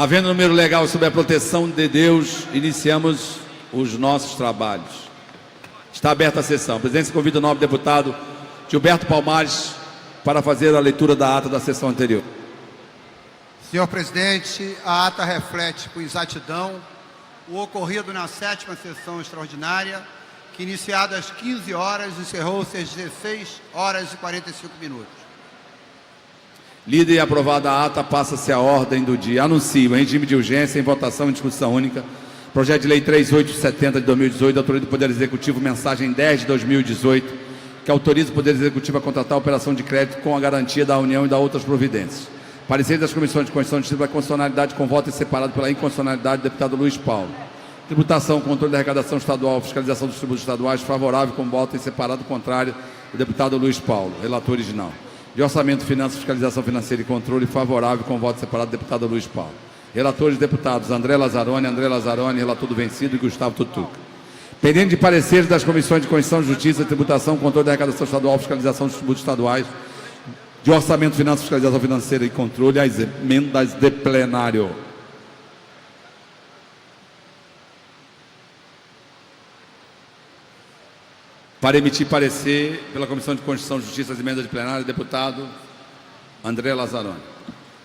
Havendo número legal sob a proteção de Deus, iniciamos os nossos trabalhos. Está aberta a sessão. A presidência convida o nobre deputado Gilberto Palmares para fazer a leitura da ata da sessão anterior. Senhor presidente, a ata reflete com exatidão o ocorrido na 7ª sessão extraordinária, que iniciada às 15 horas, encerrou-se às 16 horas e 45 minutos. Lida e aprovada a ata, passa-se a ordem do dia. Anuncio, em regime de urgência, em votação e discussão única, projeto de lei 3870 de 2018, da autoria do Poder Executivo, mensagem 10 de 2018, que autoriza o Poder Executivo a contratar a operação de crédito com a garantia da União e da outras providências. Parecer das Comissões de Constituição e Justiça da constitucionalidade com voto separado pela inconstitucionalidade do deputado Luiz Paulo. Tributação, controle da arrecadação estadual, fiscalização dos tributos estaduais, favorável com voto em separado contrário do deputado Luiz Paulo, relator original. De orçamento, finanças, fiscalização financeira e controle, favorável com voto separado do deputado Luiz Paulo. Relatores deputados André Lazzaroni, relator do vencido, e Gustavo Tutuca. Pendente de pareceres das Comissões de Constituição, Justiça, Tributação, controle da arrecadação estadual, fiscalização dos tributos estaduais, de orçamento, finanças, fiscalização financeira e controle, as emendas de plenário. Para emitir parecer pela Comissão de Constituição, Justiça, as emendas de plenário, deputado André Lazzaroni.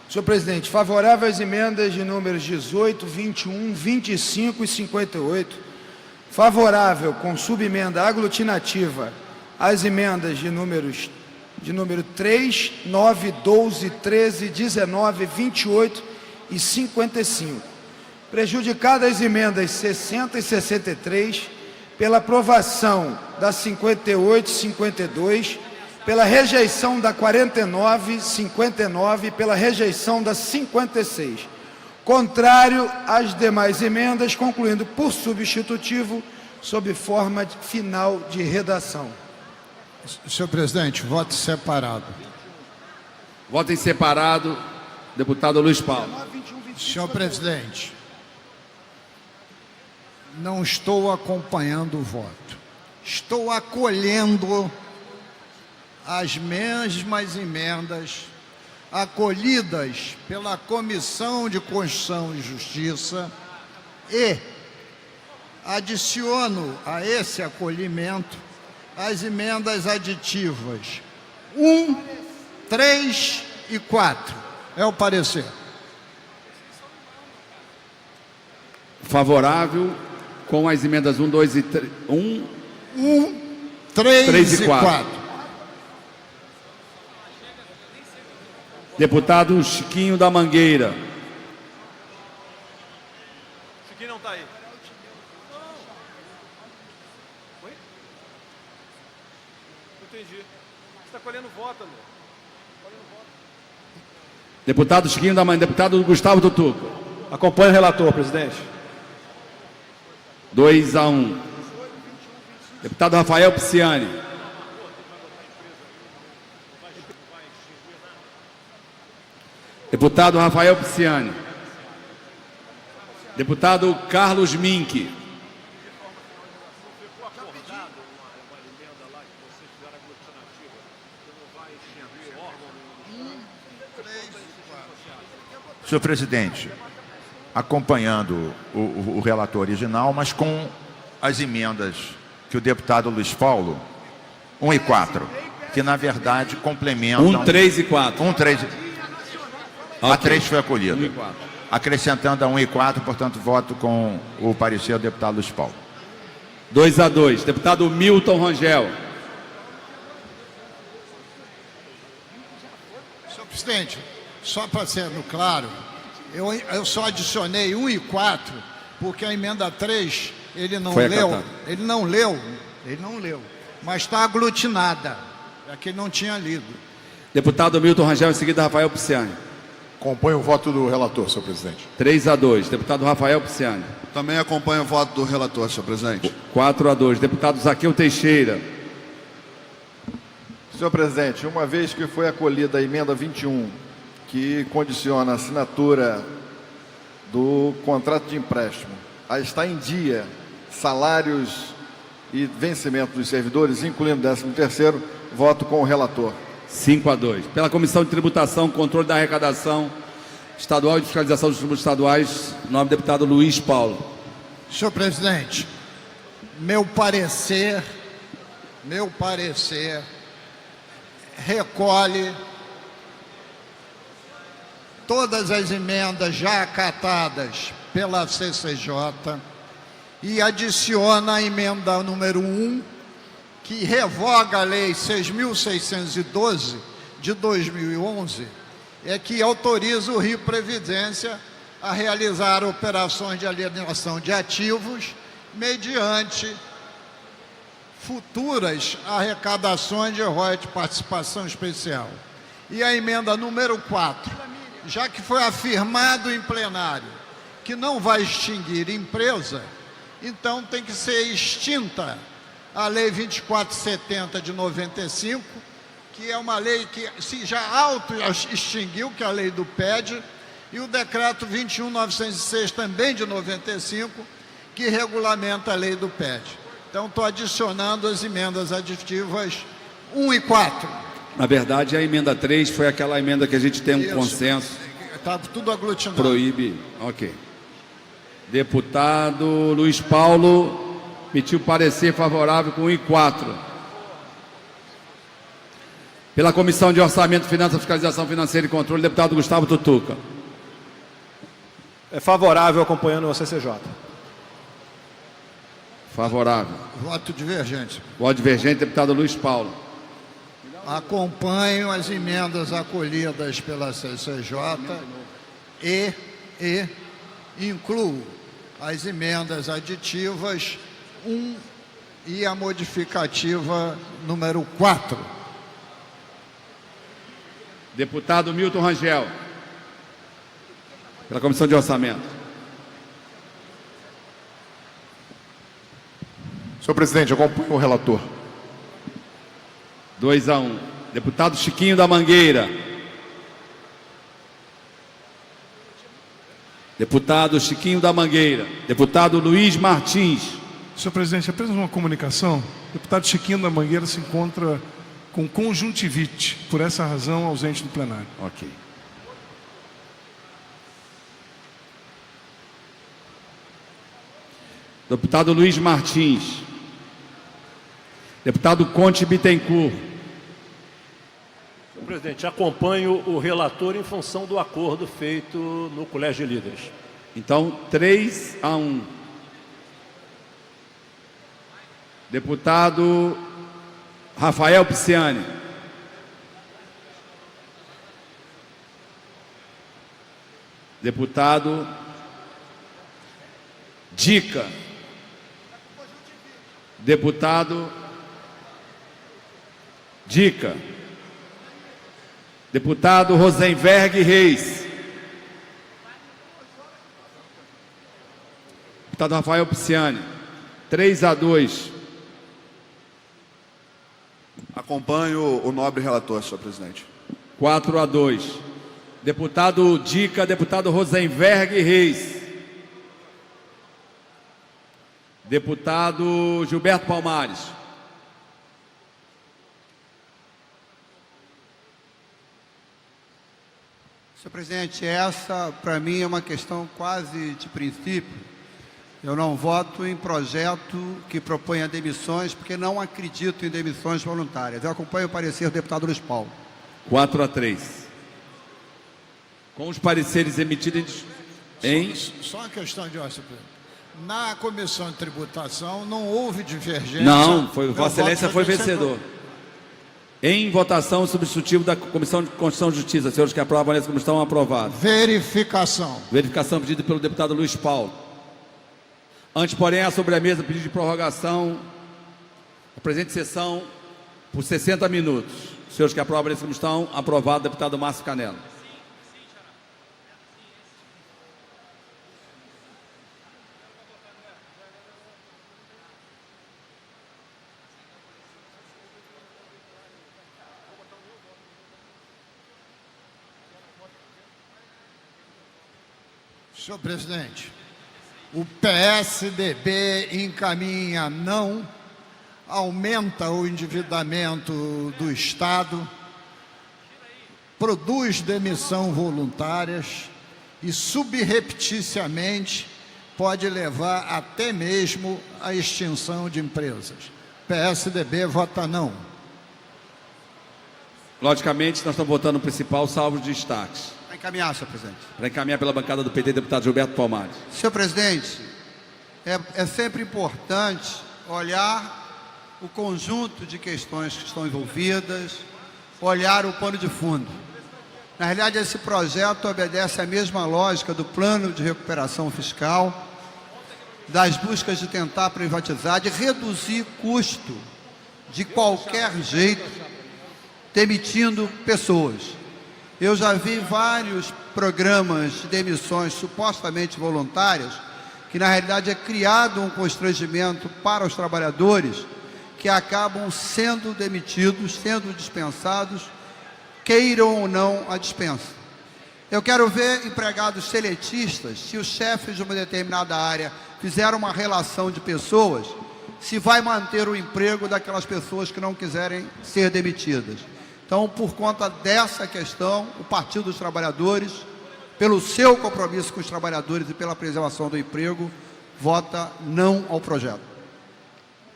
Senhor presidente, favorável às emendas de números 18, 21, 25 e 58. Favorável com subemenda aglutinativa às emendas de número 3, 9, 12, 13, 19, 28 e 55. Prejudicadas as emendas 60 e 63, pela aprovação da 58 e 52, pela rejeição da 49, 59 e pela rejeição da 56. Contrário às demais emendas, concluindo por substitutivo, sob forma final de redação. Senhor presidente, voto separado. Voto em separado, deputado Luiz Paulo. Senhor presidente, não estou acompanhando o voto. Estou acolhendo as mesmas emendas acolhidas pela Comissão de Constituição e Justiça e adiciono a esse acolhimento as emendas aditivas 1, 3 e 4. É o parecer. Favorável com as emendas 1, 2 e 3. 3 e 4. Deputado Chiquinho da Mangueira. Chiquinho não está aí. Oi? Entendi. Você está colhendo voto, André. Deputado Chiquinho da Mangueira. Deputado Gustavo Tutuca. Acompanhe o relator, presidente. 2-1. Deputado Rafael Pisciani. Deputado Rafael Pisciani. Deputado Carlos Mink. Senhor presidente, acompanhando o relator original, mas com as emendas que o deputado Luiz Paulo, 1 e 4, que na verdade complementam... 1, 3 e 4. 1, 3 e... A 3 foi acolhida. 1 e 4. Acrescentando a 1 e 4, portanto, voto com o parecer do deputado Luiz Paulo. 2-2. Deputado Milton Rangel. Senhor presidente, só para ser claro, eu só adicionei 1 e 4, porque a emenda 3, ele não leu, mas está aglutinada, é que ele não tinha lido. Deputado Milton Rangel, em seguida Rafael Pisciani. Acompanho o voto do relator, senhor presidente. 3-2. Deputado Rafael Pisciani. Também acompanho o voto do relator, senhor presidente. 4-2. Deputado Zaqueu Teixeira. Senhor presidente, uma vez que foi acolhida a emenda 21, que condiciona a assinatura do contrato de empréstimo a estar em dia salários e vencimento dos servidores, incluindo 13º, voto com o relator. 5-2. Pela Comissão de Tributação, Controle da Arrecadação, Estadual de Fiscalização dos Tributos Estaduais, nome do deputado Luiz Paulo. Senhor presidente, meu parecer recolhe todas as emendas já acatadas pela CCJ e adiciona a emenda número 1, que revoga a Lei 6.612 de 2011, que autoriza o Rio Previdência a realizar operações de alienação de ativos mediante futuras arrecadações de royalties de participação especial. E a emenda número 4, já que foi afirmado em plenário que não vai extinguir empresa, então tem que ser extinta a Lei 2470 de 95, que é uma lei que se já auto-extinguiu, que é a lei do PED, e o decreto 21.906, também de 95, que regulamenta a lei do PED. Então, estou adicionando as emendas aditivas 1 e 4. Na verdade, a emenda 3 foi aquela emenda que a gente tem um Isso. consenso. Está tudo aglutinado. Proíbe. Ok. Deputado Luiz Paulo emitiu parecer favorável com 1 e 4. Pela Comissão de Orçamento, Finanças, Fiscalização Financeira e Controle, deputado Gustavo Tutuca. É favorável, acompanhando o CCJ. Favorável. Voto divergente. Voto divergente, deputado Luiz Paulo. Acompanho as emendas acolhidas pela CCJ e incluo as emendas aditivas 1 e a modificativa número 4. Deputado Milton Rangel. Pela Comissão de Orçamento. Senhor presidente, acompanho o relator. 2 a 1. Deputado Chiquinho da Mangueira. Deputado Chiquinho da Mangueira. Deputado Luiz Martins. Senhor presidente, apenas uma comunicação. O deputado Chiquinho da Mangueira se encontra com conjuntivite, por essa razão ausente do plenário. Ok. Deputado Luiz Martins. Deputado Conte Bittencourt. Senhor presidente, acompanho o relator em função do acordo feito no Colégio de Líderes. Então, 3 a 1. Deputado Rafael Pisciani. Deputado Dica. Deputado Dica. Deputado Rosenberg Reis. Deputado Rafael Pisciani. 3 a 2. Acompanho o nobre relator, senhor presidente. 4 a 2. Deputado Dica, deputado Rosenberg Reis. Deputado Gilberto Palmares. Senhor presidente, essa para mim é uma questão quase de princípio. Eu não voto em projeto que proponha demissões, porque não acredito em demissões voluntárias. Eu acompanho o parecer do deputado Luiz Paulo. 4 a 3. Com os pareceres emitidos em... Só uma questão de ordem, na Comissão de Tributação não houve divergência. Não, foi, Meu Vossa Excelência voto foi vai ser vencedor. Em votação, substitutivo da Comissão de Constituição e Justiça. Senhores que aprovam nessa comissão, aprovado. Verificação. Verificação pedida pelo deputado Luiz Paulo. Antes, porém, há sobre a mesa pedido de prorrogação da presente sessão por 60 minutos. Senhores que aprovam nessa comissão, aprovado, deputado Márcio Canela. Senhor presidente, o PSDB encaminha não, aumenta o endividamento do Estado, produz demissão voluntárias e subrepticiamente pode levar até mesmo à extinção de empresas. PSDB vota não. Logicamente, nós estamos votando o principal, salvo os destaques. Para encaminhar, senhor presidente. Para encaminhar pela bancada do PT, deputado Gilberto Palmares. Senhor presidente, é sempre importante olhar o conjunto de questões que estão envolvidas, olhar o pano de fundo. Na realidade, esse projeto obedece à mesma lógica do plano de recuperação fiscal, das buscas de tentar privatizar, de reduzir custo de qualquer jeito, demitindo pessoas. Eu já vi vários programas de demissões supostamente voluntárias, que na realidade é criado um constrangimento para os trabalhadores que acabam sendo demitidos, sendo dispensados, queiram ou não a dispensa. Eu quero ver empregados seletistas, se os chefes de uma determinada área fizeram uma relação de pessoas, se vai manter o emprego daquelas pessoas que não quiserem ser demitidas. Então, por conta dessa questão, o Partido dos Trabalhadores, pelo seu compromisso com os trabalhadores e pela preservação do emprego, vota não ao projeto.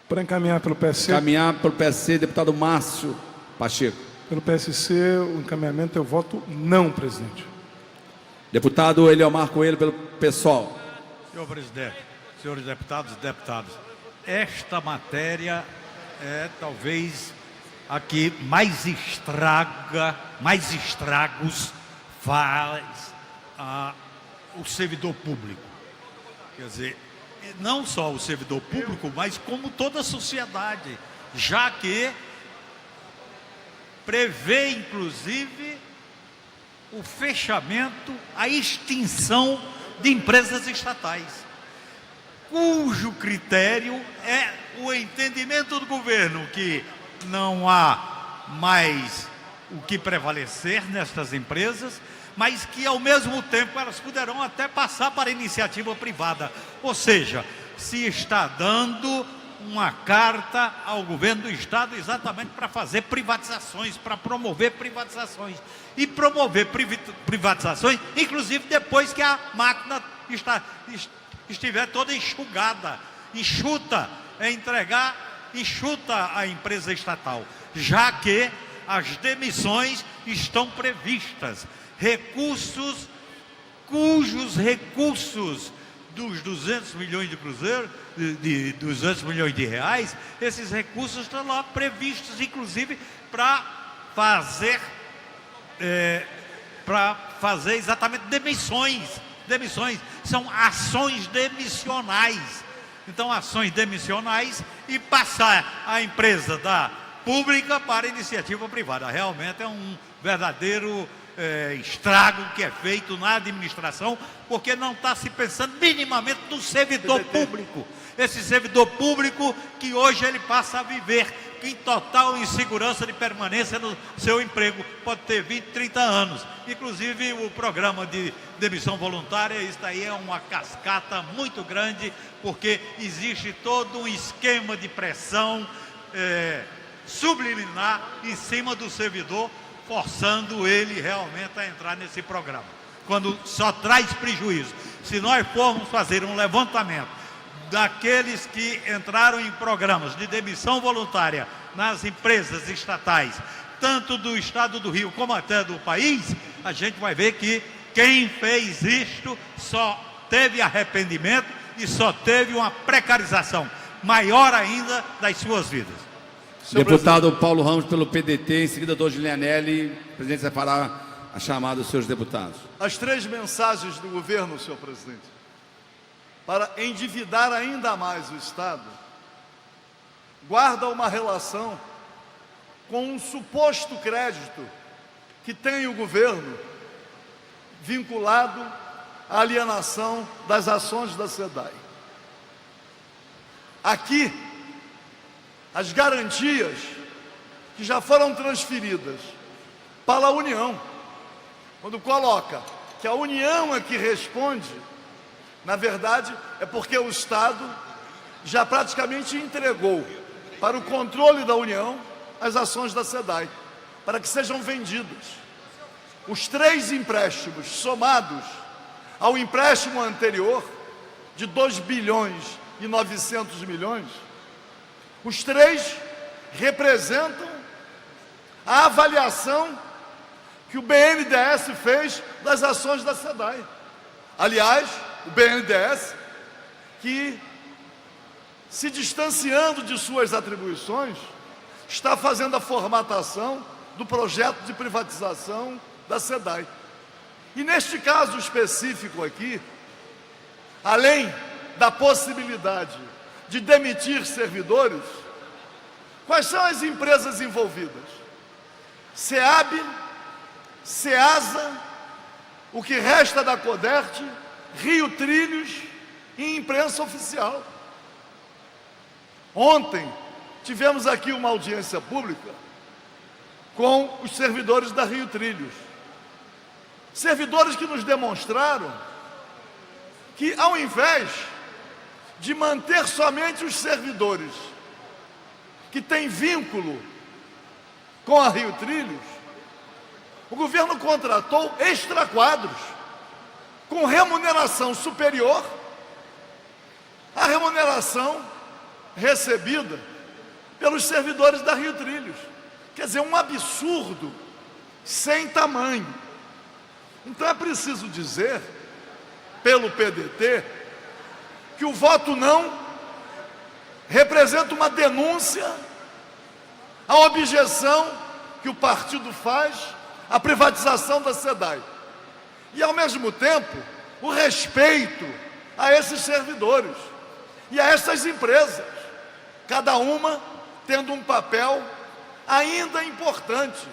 Para encaminhar pelo PSC. Encaminhar pelo PSC, deputado Márcio Pacheco. Pelo PSC, o encaminhamento eu voto não, presidente. Deputado Eliomar Coelho, pelo PSOL. Senhor presidente, senhores deputados e deputadas, esta matéria é talvez a que mais estragos faz o servidor público. Quer dizer, não só o servidor público, mas como toda a sociedade, já que prevê, inclusive, o fechamento, a extinção de empresas estatais, cujo critério é o entendimento do governo que não há mais o que prevalecer nestas empresas, mas que, ao mesmo tempo, elas poderão até passar para a iniciativa privada. Ou seja, se está dando uma carta ao governo do Estado exatamente para fazer privatizações, para promover privatizações. E promover privatizações, inclusive depois que a máquina estiver toda enxugada, enxuta, enxuta a empresa estatal, já que as demissões estão previstas, recursos cujos recursos dos 200 milhões de cruzeiros, de 200 milhões de reais, esses recursos estão lá previstos, inclusive, para fazer exatamente demissões. Demissões são ações demissionais. Então, ações demissionais e passar a empresa da pública para a iniciativa privada. Realmente é um verdadeiro estrago que é feito na administração, porque não está se pensando minimamente no servidor público. Esse servidor público que hoje ele passa a viver em total insegurança de permanência no seu emprego, pode ter 20, 30 anos. Inclusive o programa de demissão voluntária, isso daí é uma cascata muito grande, porque existe todo um esquema de pressão subliminar em cima do servidor, forçando ele realmente a entrar nesse programa, quando só traz prejuízo. Se nós formos fazer um levantamento daqueles que entraram em programas de demissão voluntária nas empresas estatais, tanto do Estado do Rio como até do país, a gente vai ver que quem fez isto só teve arrependimento e só teve uma precarização maior ainda das suas vidas. Deputado Paulo Ramos, pelo PDT, em seguida, doutor Giulianelli. O presidente vai parar a chamada dos seus deputados. As 3 mensagens do governo, senhor presidente, para endividar ainda mais o Estado, guarda uma relação com um suposto crédito que tem o governo vinculado à alienação das ações da SEDAI. Aqui, as garantias que já foram transferidas para a União, quando coloca que a União é que responde, na verdade é porque o Estado já praticamente entregou para o controle da União as ações da SEDAI, para que sejam vendidas. Os 3 empréstimos somados ao empréstimo anterior de 2 bilhões e 900 milhões, os três representam a avaliação que o BNDES fez das ações da SEDAI. Aliás, o BNDES, que, se distanciando de suas atribuições, está fazendo a formatação do projeto de privatização da SEDAI. E neste caso específico aqui, além da possibilidade de demitir servidores, quais são as empresas envolvidas? SEAB, SEASA, o que resta da CODERT, Rio Trilhos e imprensa oficial. Ontem tivemos aqui uma audiência pública com os servidores da Rio Trilhos. Servidores que nos demonstraram que, ao invés de manter somente os servidores que têm vínculo com a Rio Trilhos, o governo contratou extraquadros com remuneração superior à remuneração recebida pelos servidores da Rio Trilhos. Quer dizer, um absurdo sem tamanho. Então é preciso dizer, pelo PDT, que o voto não representa uma denúncia à objeção que o partido faz à privatização da SEDAI. E, ao mesmo tempo, o respeito a esses servidores e a essas empresas, cada uma tendo um papel ainda importante.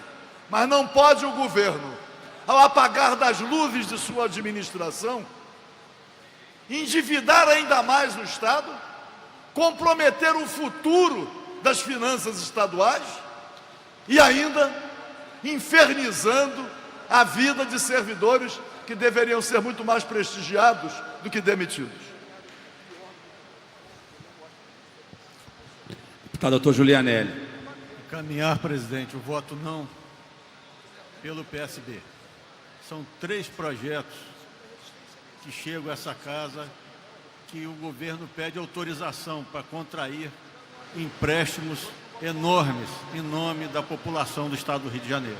Mas não pode o governo, ao apagar das luzes de sua administração, endividar ainda mais o Estado, comprometer o futuro das finanças estaduais e ainda infernizando a vida de servidores que deveriam ser muito mais prestigiados do que demitidos. Deputado doutor Julianelli. Encaminhar, presidente, o voto não pelo PSB. São 3 projetos que chegam a essa casa que o governo pede autorização para contrair empréstimos enormes em nome da população do estado do Rio de Janeiro.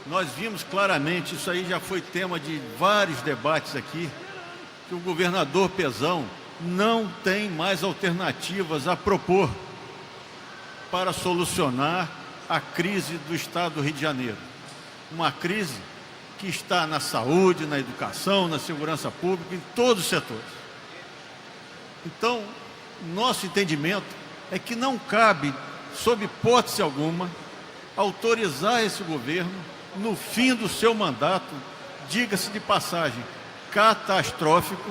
Nós vimos claramente, isso aí já foi tema de vários debates aqui, que o governador Pezão não tem mais alternativas a propor para solucionar a crise do estado do Rio de Janeiro. Uma crise que está na saúde, na educação, na segurança pública, em todos os setores. Então, nosso entendimento é que não cabe, sob hipótese alguma, autorizar esse governo, no fim do seu mandato, diga-se de passagem, catastrófico,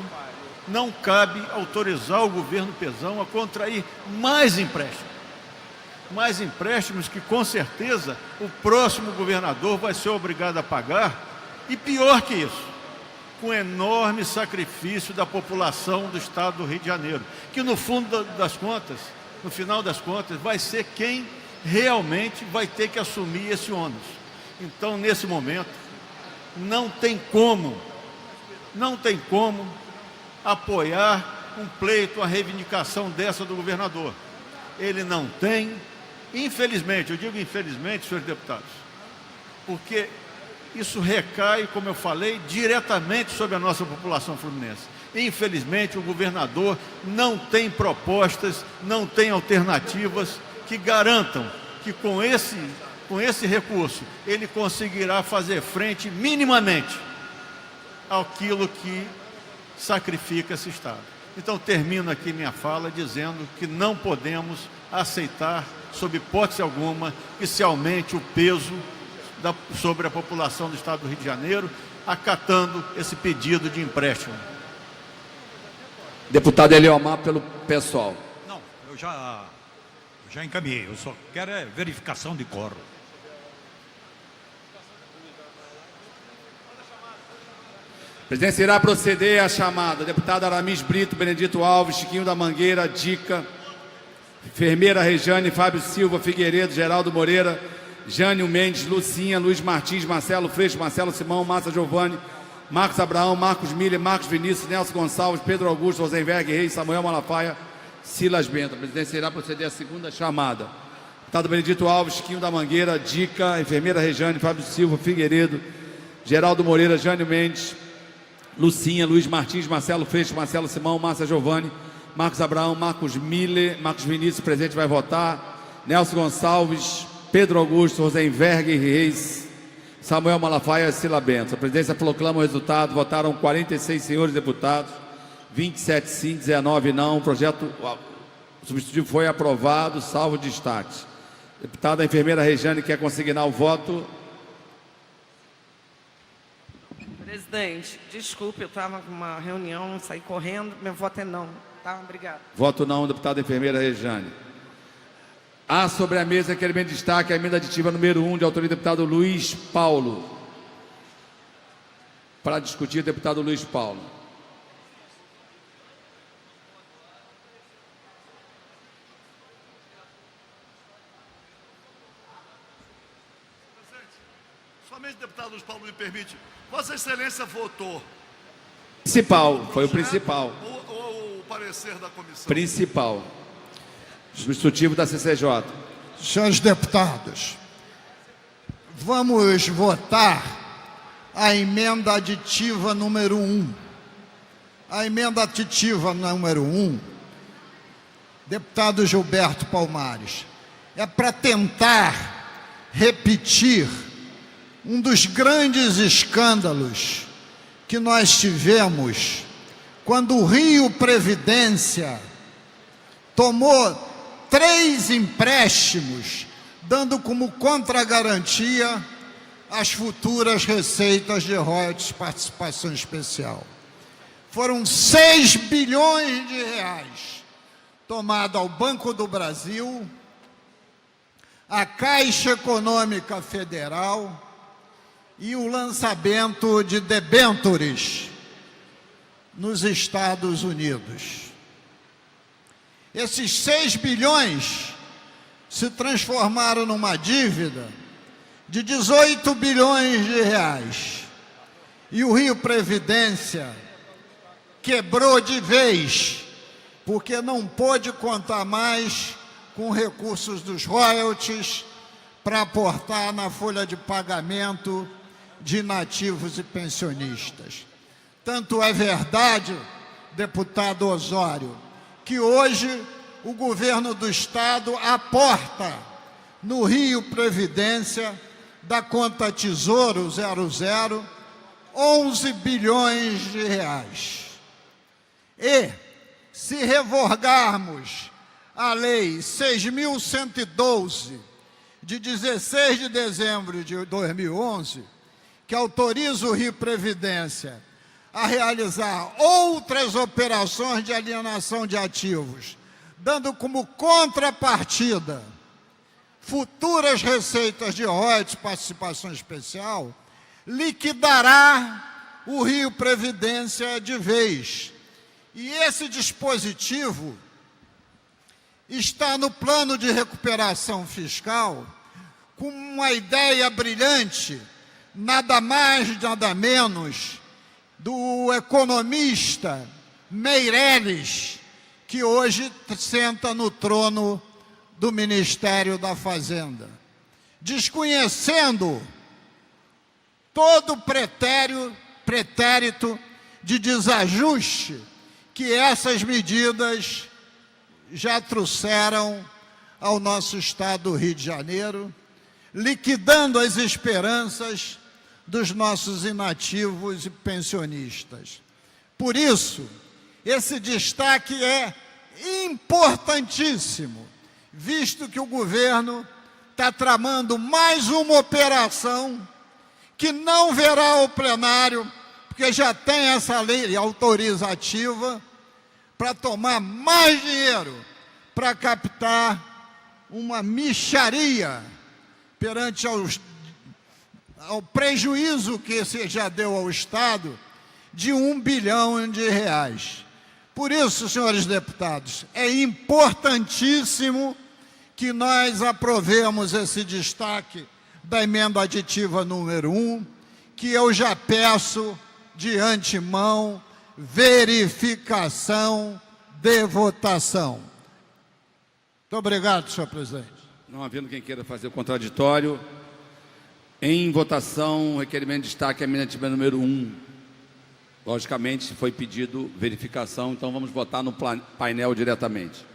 não cabe autorizar o governo Pezão a contrair mais empréstimos. Mais empréstimos que, com certeza, o próximo governador vai ser obrigado a pagar, e pior que isso, com enorme sacrifício da população do estado do Rio de Janeiro, que no fundo das contas, no final das contas, vai ser quem realmente vai ter que assumir esse ônus. Então, nesse momento, não tem como apoiar um pleito, a reivindicação dessa do governador. Ele não tem, infelizmente, eu digo infelizmente, senhores deputados, porque isso recai, como eu falei, diretamente sobre a nossa população fluminense. Infelizmente, o governador não tem propostas, não tem alternativas que garantam que com esse recurso ele conseguirá fazer frente minimamente àquilo que sacrifica esse Estado. Então, termino aqui minha fala dizendo que não podemos aceitar, sob hipótese alguma, que se aumente o peso sobre a população do estado do Rio de Janeiro, acatando esse pedido de empréstimo. Deputado Eliomar, pelo PSOL. Não, eu já encaminhei, eu só quero verificação de quórum. A presidência irá proceder à chamada. Deputado Aramis Brito, Benedito Alves, Chiquinho da Mangueira, Dica, Enfermeira Rejane, Fábio Silva, Figueiredo, Geraldo Moreira, Jânio Mendes, Lucinha, Luiz Martins, Marcelo Freixo, Marcelo Simão, Massa Giovanni, Marcos Abraão, Marcos Miller, Marcos Vinícius, Nelson Gonçalves, Pedro Augusto, Rosenberg Reis, Samuel Malafaia, Silas Bento. A presidência irá proceder à segunda chamada. Deputado Benedito Alves, Chiquinho da Mangueira, Dica, enfermeira Rejane, Fábio Silva, Figueiredo, Geraldo Moreira, Jânio Mendes, Lucinha, Luiz Martins, Marcelo Freixo, Marcelo Simão, Márcia Giovanni, Marcos Abraão, Marcos Miller, Marcos Vinícius, presente, vai votar, Nelson Gonçalves, Pedro Augusto, Rosenberg Reis, Samuel Malafaia, Sila Bento. A presidência proclama o resultado. Votaram 46 senhores deputados, 27 sim, 19 não. O projeto substitutivo foi aprovado, salvo destaque. Deputada enfermeira Rejane quer consignar o voto. Presidente, desculpe, eu estava com uma reunião, saí correndo, meu voto é não. Tá, obrigado. Voto não, deputada enfermeira Rejane. Há sobre a mesa requerimento de destaque a emenda aditiva número 1, de autoria do deputado Luiz Paulo. Para discutir, deputado Luiz Paulo. Somente, deputado Luiz Paulo, me permite. Vossa Excelência votou. Principal, foi o principal. O parecer da comissão. Principal. Substitutivo da CCJ. Senhores deputados, vamos votar a emenda aditiva número 1. A emenda aditiva número 1, deputado Gilberto Palmares, é para tentar repetir um dos grandes escândalos que nós tivemos quando o Rio Previdência tomou 3 empréstimos, dando como contragarantia as futuras receitas de royalties de participação especial. Foram 6 bilhões de reais tomado ao Banco do Brasil, à Caixa Econômica Federal e o lançamento de debêntures nos Estados Unidos. Esses 6 bilhões se transformaram numa dívida de 18 bilhões de reais. E o Rio Previdência quebrou de vez, porque não pôde contar mais com recursos dos royalties para aportar na folha de pagamento de inativos e pensionistas. Tanto é verdade, deputado Osório, que hoje o governo do Estado aporta no Rio Previdência, da conta Tesouro 00, 11 bilhões de reais. E, se revogarmos a Lei 6.112, de 16 de dezembro de 2011, que autoriza o Rio Previdência a realizar outras operações de alienação de ativos, dando como contrapartida futuras receitas de royalties, participação especial, liquidará o Rio Previdência de vez. E esse dispositivo está no plano de recuperação fiscal com uma ideia brilhante, nada mais, nada menos, do economista Meirelles, que hoje senta no trono do Ministério da Fazenda, desconhecendo todo o pretérito de desajuste que essas medidas já trouxeram ao nosso estado do Rio de Janeiro, liquidando as esperanças dos nossos inativos e pensionistas. Por isso, esse destaque é importantíssimo, visto que o governo está tramando mais uma operação que não verá o plenário, porque já tem essa lei autorizativa para tomar mais dinheiro, para captar uma mixaria perante ao prejuízo que se já deu ao Estado de 1 bilhão de reais. Por isso, senhores deputados, é importantíssimo que nós aprovemos esse destaque da emenda aditiva número 1, que eu já peço de antemão verificação de votação. Muito obrigado, senhor presidente. Não havendo quem queira fazer o contraditório, em votação, requerimento de destaque, emenda número 1. Logicamente, foi pedido verificação, então vamos votar no painel diretamente.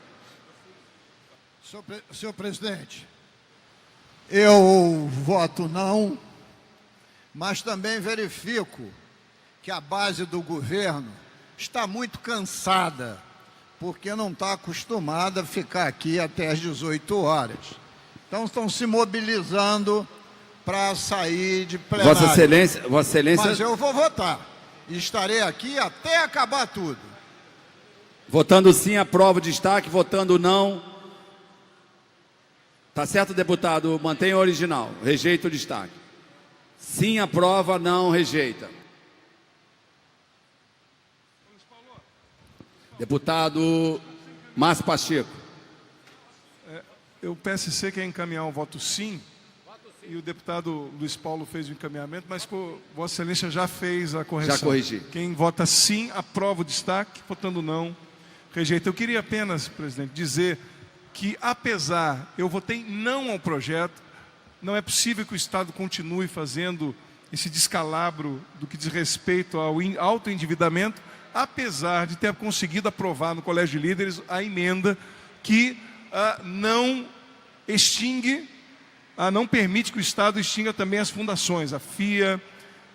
Senhor presidente, eu voto não, mas também verifico que a base do governo está muito cansada, porque não está acostumada a ficar aqui até às 18 horas. Então estão se mobilizando para sair de plenário. Vossa Excelência... Mas eu vou votar. E estarei aqui até acabar tudo. Votando sim, aprovo o destaque. Votando não. Tá certo, deputado? Mantenha o original. Rejeita o destaque. Sim, aprova. Não, rejeita. Deputado Márcio Pacheco. O PSC quer encaminhar um voto sim, e o deputado Luiz Paulo fez o encaminhamento, mas Vossa Excelência já fez a correção. Já corrigi. Quem vota sim, aprova o destaque, votando não, rejeita. Eu queria apenas, presidente, dizer que, apesar, eu votei não ao projeto, não é possível que o Estado continue fazendo esse descalabro do que diz respeito ao autoendividamento, apesar de ter conseguido aprovar no Colégio de Líderes a emenda que não extingue, não permite que o Estado extinga também as fundações, a FIA,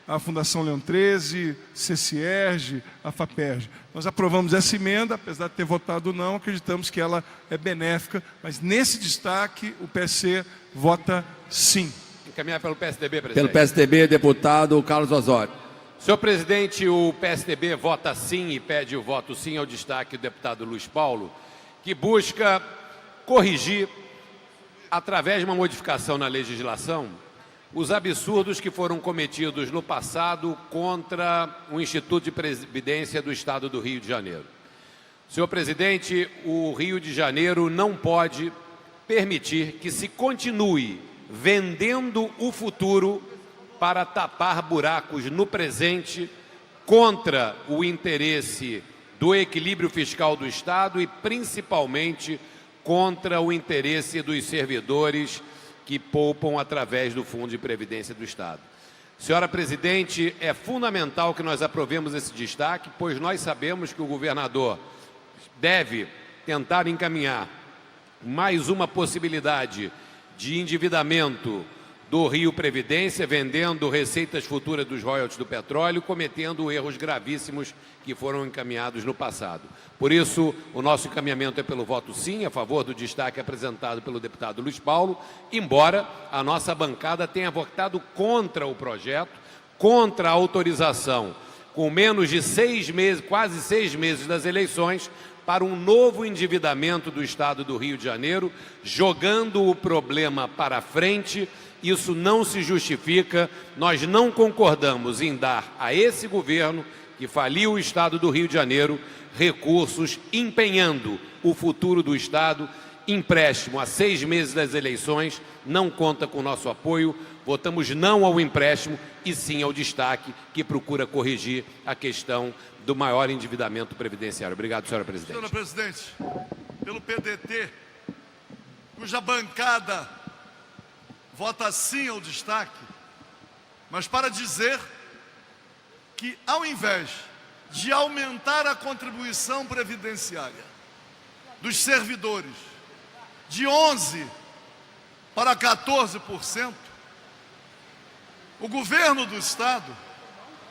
a Fundação Leão 13, CCERJ, a FAPERJ. Nós aprovamos essa emenda, apesar de ter votado não, acreditamos que ela é benéfica, mas nesse destaque o PSC vota sim. Encaminhar pelo PSDB, presidente. Pelo PSDB, deputado Carlos Osório. Senhor presidente, o PSDB vota sim e pede o voto sim ao destaque do deputado Luiz Paulo, que busca corrigir, através de uma modificação na legislação, os absurdos que foram cometidos no passado contra o Instituto de Previdência do Estado do Rio de Janeiro. Senhor presidente, o Rio de Janeiro não pode permitir que se continue vendendo o futuro para tapar buracos no presente contra o interesse do equilíbrio fiscal do Estado e, principalmente, contra o interesse dos servidores que poupam através do Fundo de Previdência do Estado. Senhora presidente, é fundamental que nós aprovemos esse destaque, pois nós sabemos que o governador deve tentar encaminhar mais uma possibilidade de endividamento do Rio Previdência, vendendo receitas futuras dos royalties do petróleo, cometendo erros gravíssimos que foram encaminhados no passado. Por isso, o nosso encaminhamento é pelo voto sim, a favor do destaque apresentado pelo deputado Luiz Paulo, embora a nossa bancada tenha votado contra o projeto, contra a autorização, com menos de 6 meses, quase 6 meses das eleições, para um novo endividamento do Estado do Rio de Janeiro, jogando o problema para frente. Isso não se justifica, nós não concordamos em dar a esse governo, que faliu o Estado do Rio de Janeiro, recursos empenhando o futuro do Estado. Empréstimo a 6 meses das eleições não conta com o nosso apoio, votamos não ao empréstimo e sim ao destaque, que procura corrigir a questão do maior endividamento previdenciário. Obrigado, senhora presidente. Senhora presidente, pelo PDT, cuja bancada vota sim ao destaque, mas para dizer que, ao invés de aumentar a contribuição previdenciária dos servidores de 11% para 14%, o governo do Estado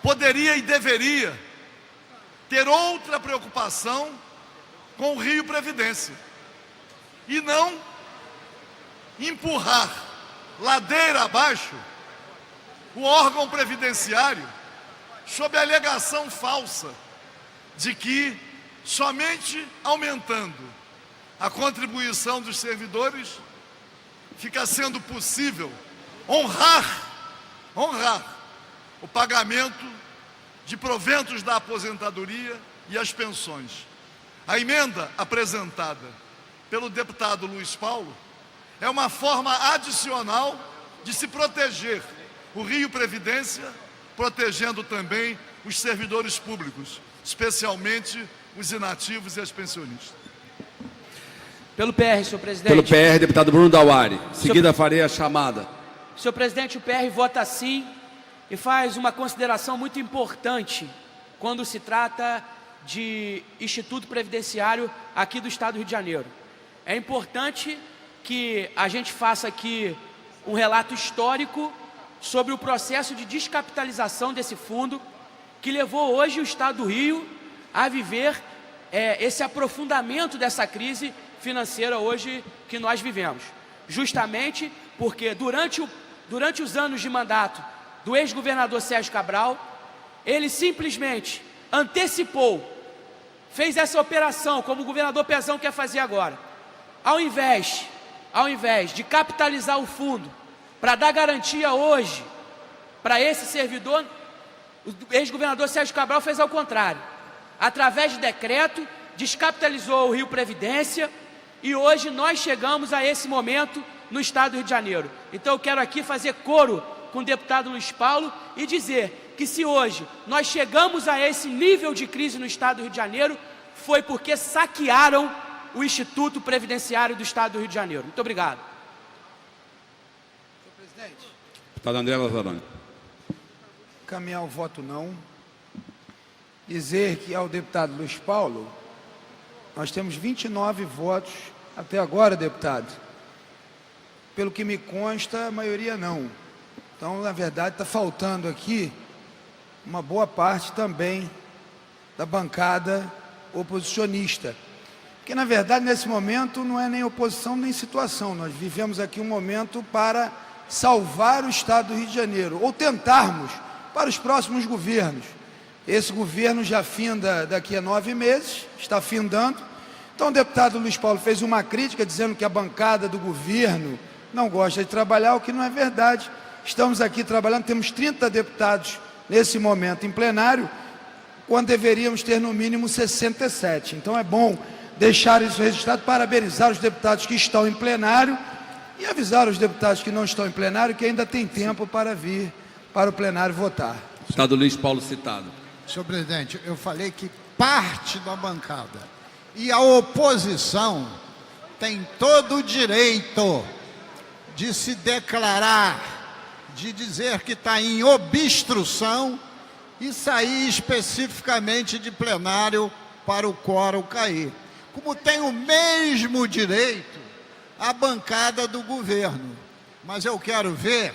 poderia e deveria ter outra preocupação com o Rio Previdência e não empurrar ladeira abaixo o órgão previdenciário sob a alegação falsa de que somente aumentando a contribuição dos servidores fica sendo possível honrar o pagamento de proventos da aposentadoria e as pensões. A emenda apresentada pelo deputado Luiz Paulo é uma forma adicional de se proteger o Rio Previdência, protegendo também os servidores públicos, especialmente os inativos e as pensionistas. Pelo PR, senhor presidente. Pelo PR, deputado Bruno Dauari. Em seguida, farei a chamada. Senhor presidente, o PR vota sim e faz uma consideração muito importante quando se trata de Instituto Previdenciário aqui do Estado do Rio de Janeiro. É importante que a gente faça aqui um relato histórico sobre o processo de descapitalização desse fundo que levou hoje o Estado do Rio a viver esse aprofundamento dessa crise financeira hoje que nós vivemos. Justamente porque durante os anos de mandato do ex-governador Sérgio Cabral, ele simplesmente antecipou, fez essa operação, como o governador Pezão quer fazer agora. Ao invés de capitalizar o fundo para dar garantia hoje para esse servidor, o ex-governador Sérgio Cabral fez ao contrário. Através de decreto, descapitalizou o Rio Previdência e hoje nós chegamos a esse momento no Estado do Rio de Janeiro. Então eu quero aqui fazer coro com o deputado Luiz Paulo e dizer que se hoje nós chegamos a esse nível de crise no Estado do Rio de Janeiro, foi porque saquearam o Instituto Previdenciário do Estado do Rio de Janeiro. Muito obrigado. Senhor presidente. Deputado André Lazzaroni. Caminhar o voto não. Dizer que ao deputado Luiz Paulo, nós temos 29 votos até agora, deputado. Pelo que me consta, a maioria não. Então, na verdade, está faltando aqui uma boa parte também da bancada oposicionista. Porque, na verdade, nesse momento não é nem oposição nem situação. Nós vivemos aqui um momento para salvar o Estado do Rio de Janeiro, ou tentarmos para os próximos governos. Esse governo já finda daqui a 9 meses, está findando. Então o deputado Luiz Paulo fez uma crítica dizendo que a bancada do governo não gosta de trabalhar, o que não é verdade. Estamos aqui trabalhando, temos 30 deputados nesse momento em plenário, quando deveríamos ter no mínimo 67. Então é bom deixar isso registrado, parabenizar os deputados que estão em plenário e avisar os deputados que não estão em plenário que ainda tem tempo para vir para o plenário votar. Deputado Luiz Paulo citado. Senhor presidente, eu falei que parte da bancada e a oposição tem todo o direito de se declarar, de dizer que está em obstrução e sair especificamente de plenário para o quórum cair. Como tem o mesmo direito a bancada do governo. Mas eu quero ver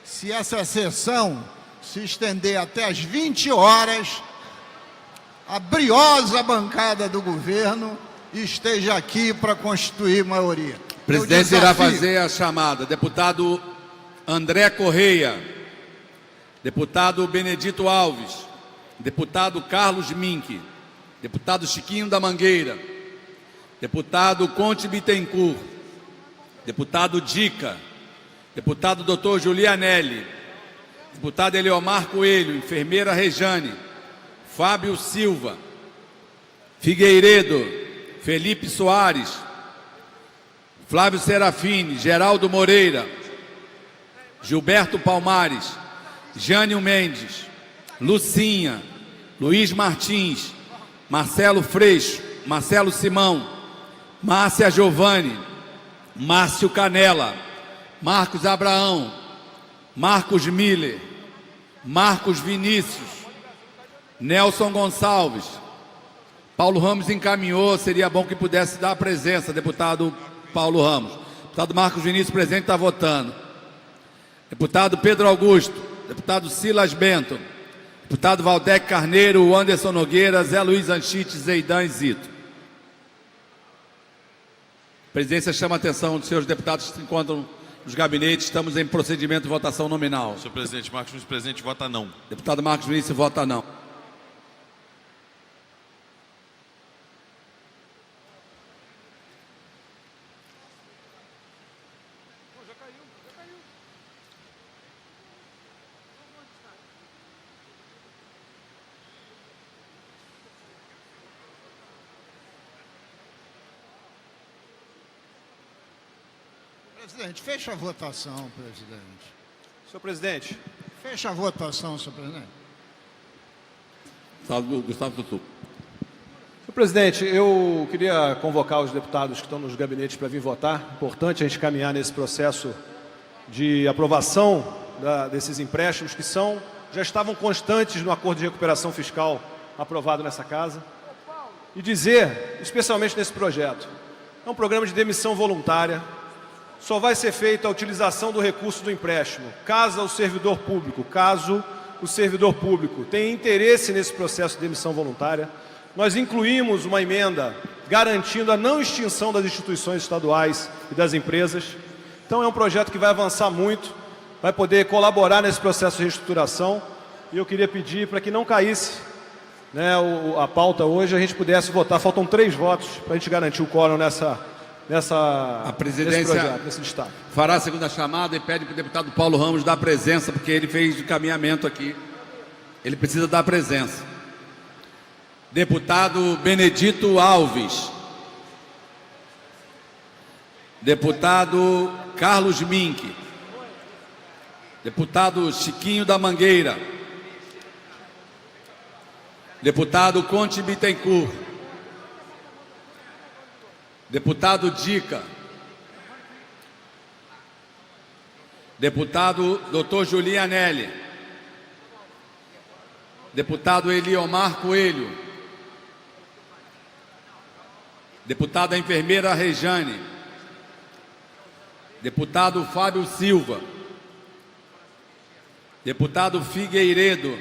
se essa sessão se estender até às 20 horas, a briosa bancada do governo esteja aqui para constituir maioria. O presidente irá fazer a chamada. Deputado André Correia, deputado Benedito Alves, deputado Carlos Mink, deputado Chiquinho da Mangueira, deputado Conte Bittencourt, deputado Dica, deputado Dr. Julianelli, deputado Eleomar Coelho, enfermeira Rejane, Fábio Silva, Figueiredo, Felipe Soares, Flávio Serafini, Geraldo Moreira, Gilberto Palmares, Jânio Mendes, Lucinha, Luiz Martins, Marcelo Freixo, Marcelo Simão, Márcia Giovanni, Márcio Canela, Marcos Abraão, Marcos Miller, Marcos Vinícius, Nelson Gonçalves. Paulo Ramos encaminhou, seria bom que pudesse dar a presença, deputado Paulo Ramos. Deputado Marcos Vinícius presente, está votando. Deputado Pedro Augusto, deputado Silas Bento, deputado Valdec Carneiro, Anderson Nogueira, Zé Luiz Anchite, Zeidan e Zito. A presidência chama a atenção dos senhores deputados que se encontram nos gabinetes. Estamos em procedimento de votação nominal. Senhor presidente, Marcos Vinícius, presidente, vota não. Deputado Marcos Vinícius, vota não. Presidente, fecha a votação, presidente. Senhor presidente. Fecha a votação, senhor presidente. Gustavo Tutu. Senhor presidente, eu queria convocar os deputados que estão nos gabinetes para vir votar. Importante a gente caminhar nesse processo de aprovação desses empréstimos que já estavam constantes no acordo de recuperação fiscal aprovado nessa casa. E dizer, especialmente nesse projeto, é um programa de demissão voluntária, só vai ser feita a utilização do recurso do empréstimo, caso o servidor público tenha interesse nesse processo de demissão voluntária. Nós incluímos uma emenda garantindo a não extinção das instituições estaduais e das empresas. Então é um projeto que vai avançar muito, vai poder colaborar nesse processo de reestruturação. E eu queria pedir para que não caísse, né, a pauta hoje, a gente pudesse votar. Faltam 3 votos para a gente garantir o quórum A presidência nesse projeto, nesse destaque. fará a segunda chamada e pede para o deputado Paulo Ramos dar presença, porque ele fez o caminhamento aqui. Ele precisa dar presença. Deputado Benedito Alves. Deputado Carlos Mink. Deputado Chiquinho da Mangueira. Deputado Conte Bittencourt. Deputado Dica. Deputado Dr. Julianelli. Deputado Eliomar Coelho. Deputada enfermeira Rejane. Deputado Fábio Silva. Deputado Figueiredo.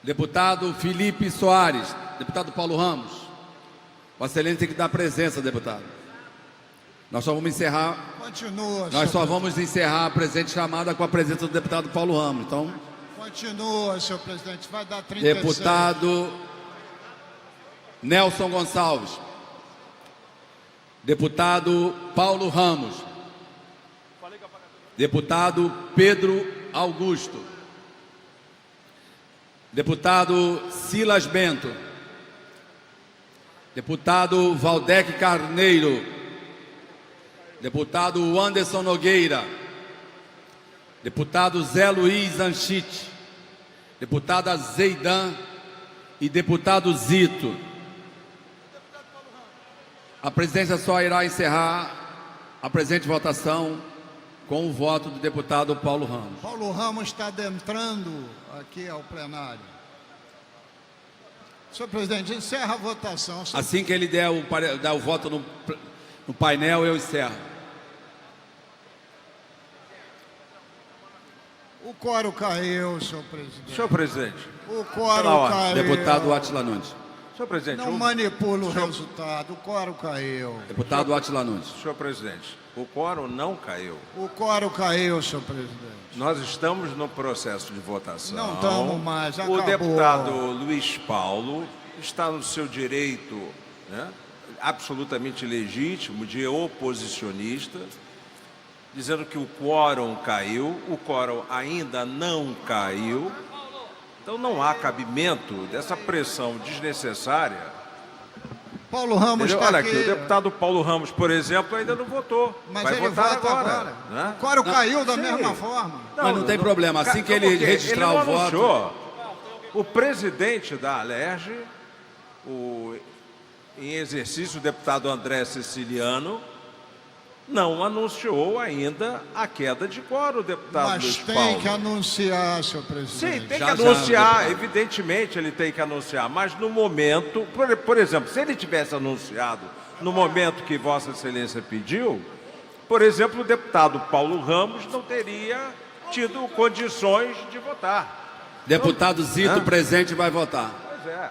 Deputado Felipe Soares. Deputado Paulo Ramos. Vossa Excelência tem que dar presença, deputado. Nós só vamos encerrar. Continua. Nós só vamos encerrar a presente chamada com a presença do deputado Paulo Ramos. Então, Continua, senhor presidente. Vai dar 36. deputado Nelson Gonçalves. Deputado Paulo Ramos. Deputado Pedro Augusto. Deputado Silas Bento. Deputado Valdec Carneiro. Deputado Anderson Nogueira. Deputado Zé Luiz Anchite. Deputada Zeidan e deputado Zito. A presidência só irá encerrar a presente votação com o voto do deputado Paulo Ramos. Paulo Ramos está adentrando aqui ao plenário. Senhor presidente, encerra a votação. Assim que ele der o voto no painel, eu encerro. O quórum caiu, senhor presidente. Senhor presidente. O quórum caiu. Deputado Átila Nunes. Senhor presidente. Não manipula o resultado. O quórum caiu. Deputado Átila Nunes. Senhor presidente, o quórum não caiu. O quórum caiu, senhor presidente. Nós estamos no processo de votação. Não estamos mais, acabou. O deputado Luiz Paulo está no seu direito, né, absolutamente legítimo, de oposicionista, dizendo que o quórum caiu, o quórum ainda não caiu. Então não há cabimento dessa pressão desnecessária. Paulo Ramos está Olha aqui. aqui, o deputado Paulo Ramos, por exemplo, ainda não votou. Mas vai ele votar vota agora. Né? O quórum caiu da Sim. mesma forma. Mas não tem problema, assim que ele registrar ele o voto. anunciou. O presidente da Alerj, em exercício, o deputado André Ceciliano, não anunciou ainda a queda de quórum, deputado Mas Luiz tem Paulo. que anunciar, senhor presidente. Sim, tem que anunciar, evidentemente ele tem que anunciar, mas no momento, por exemplo, se ele tivesse anunciado no momento que Vossa Excelência pediu, por exemplo, o deputado Paulo Ramos não teria tido condições de votar. Deputado Zito presente vai votar. Pois é.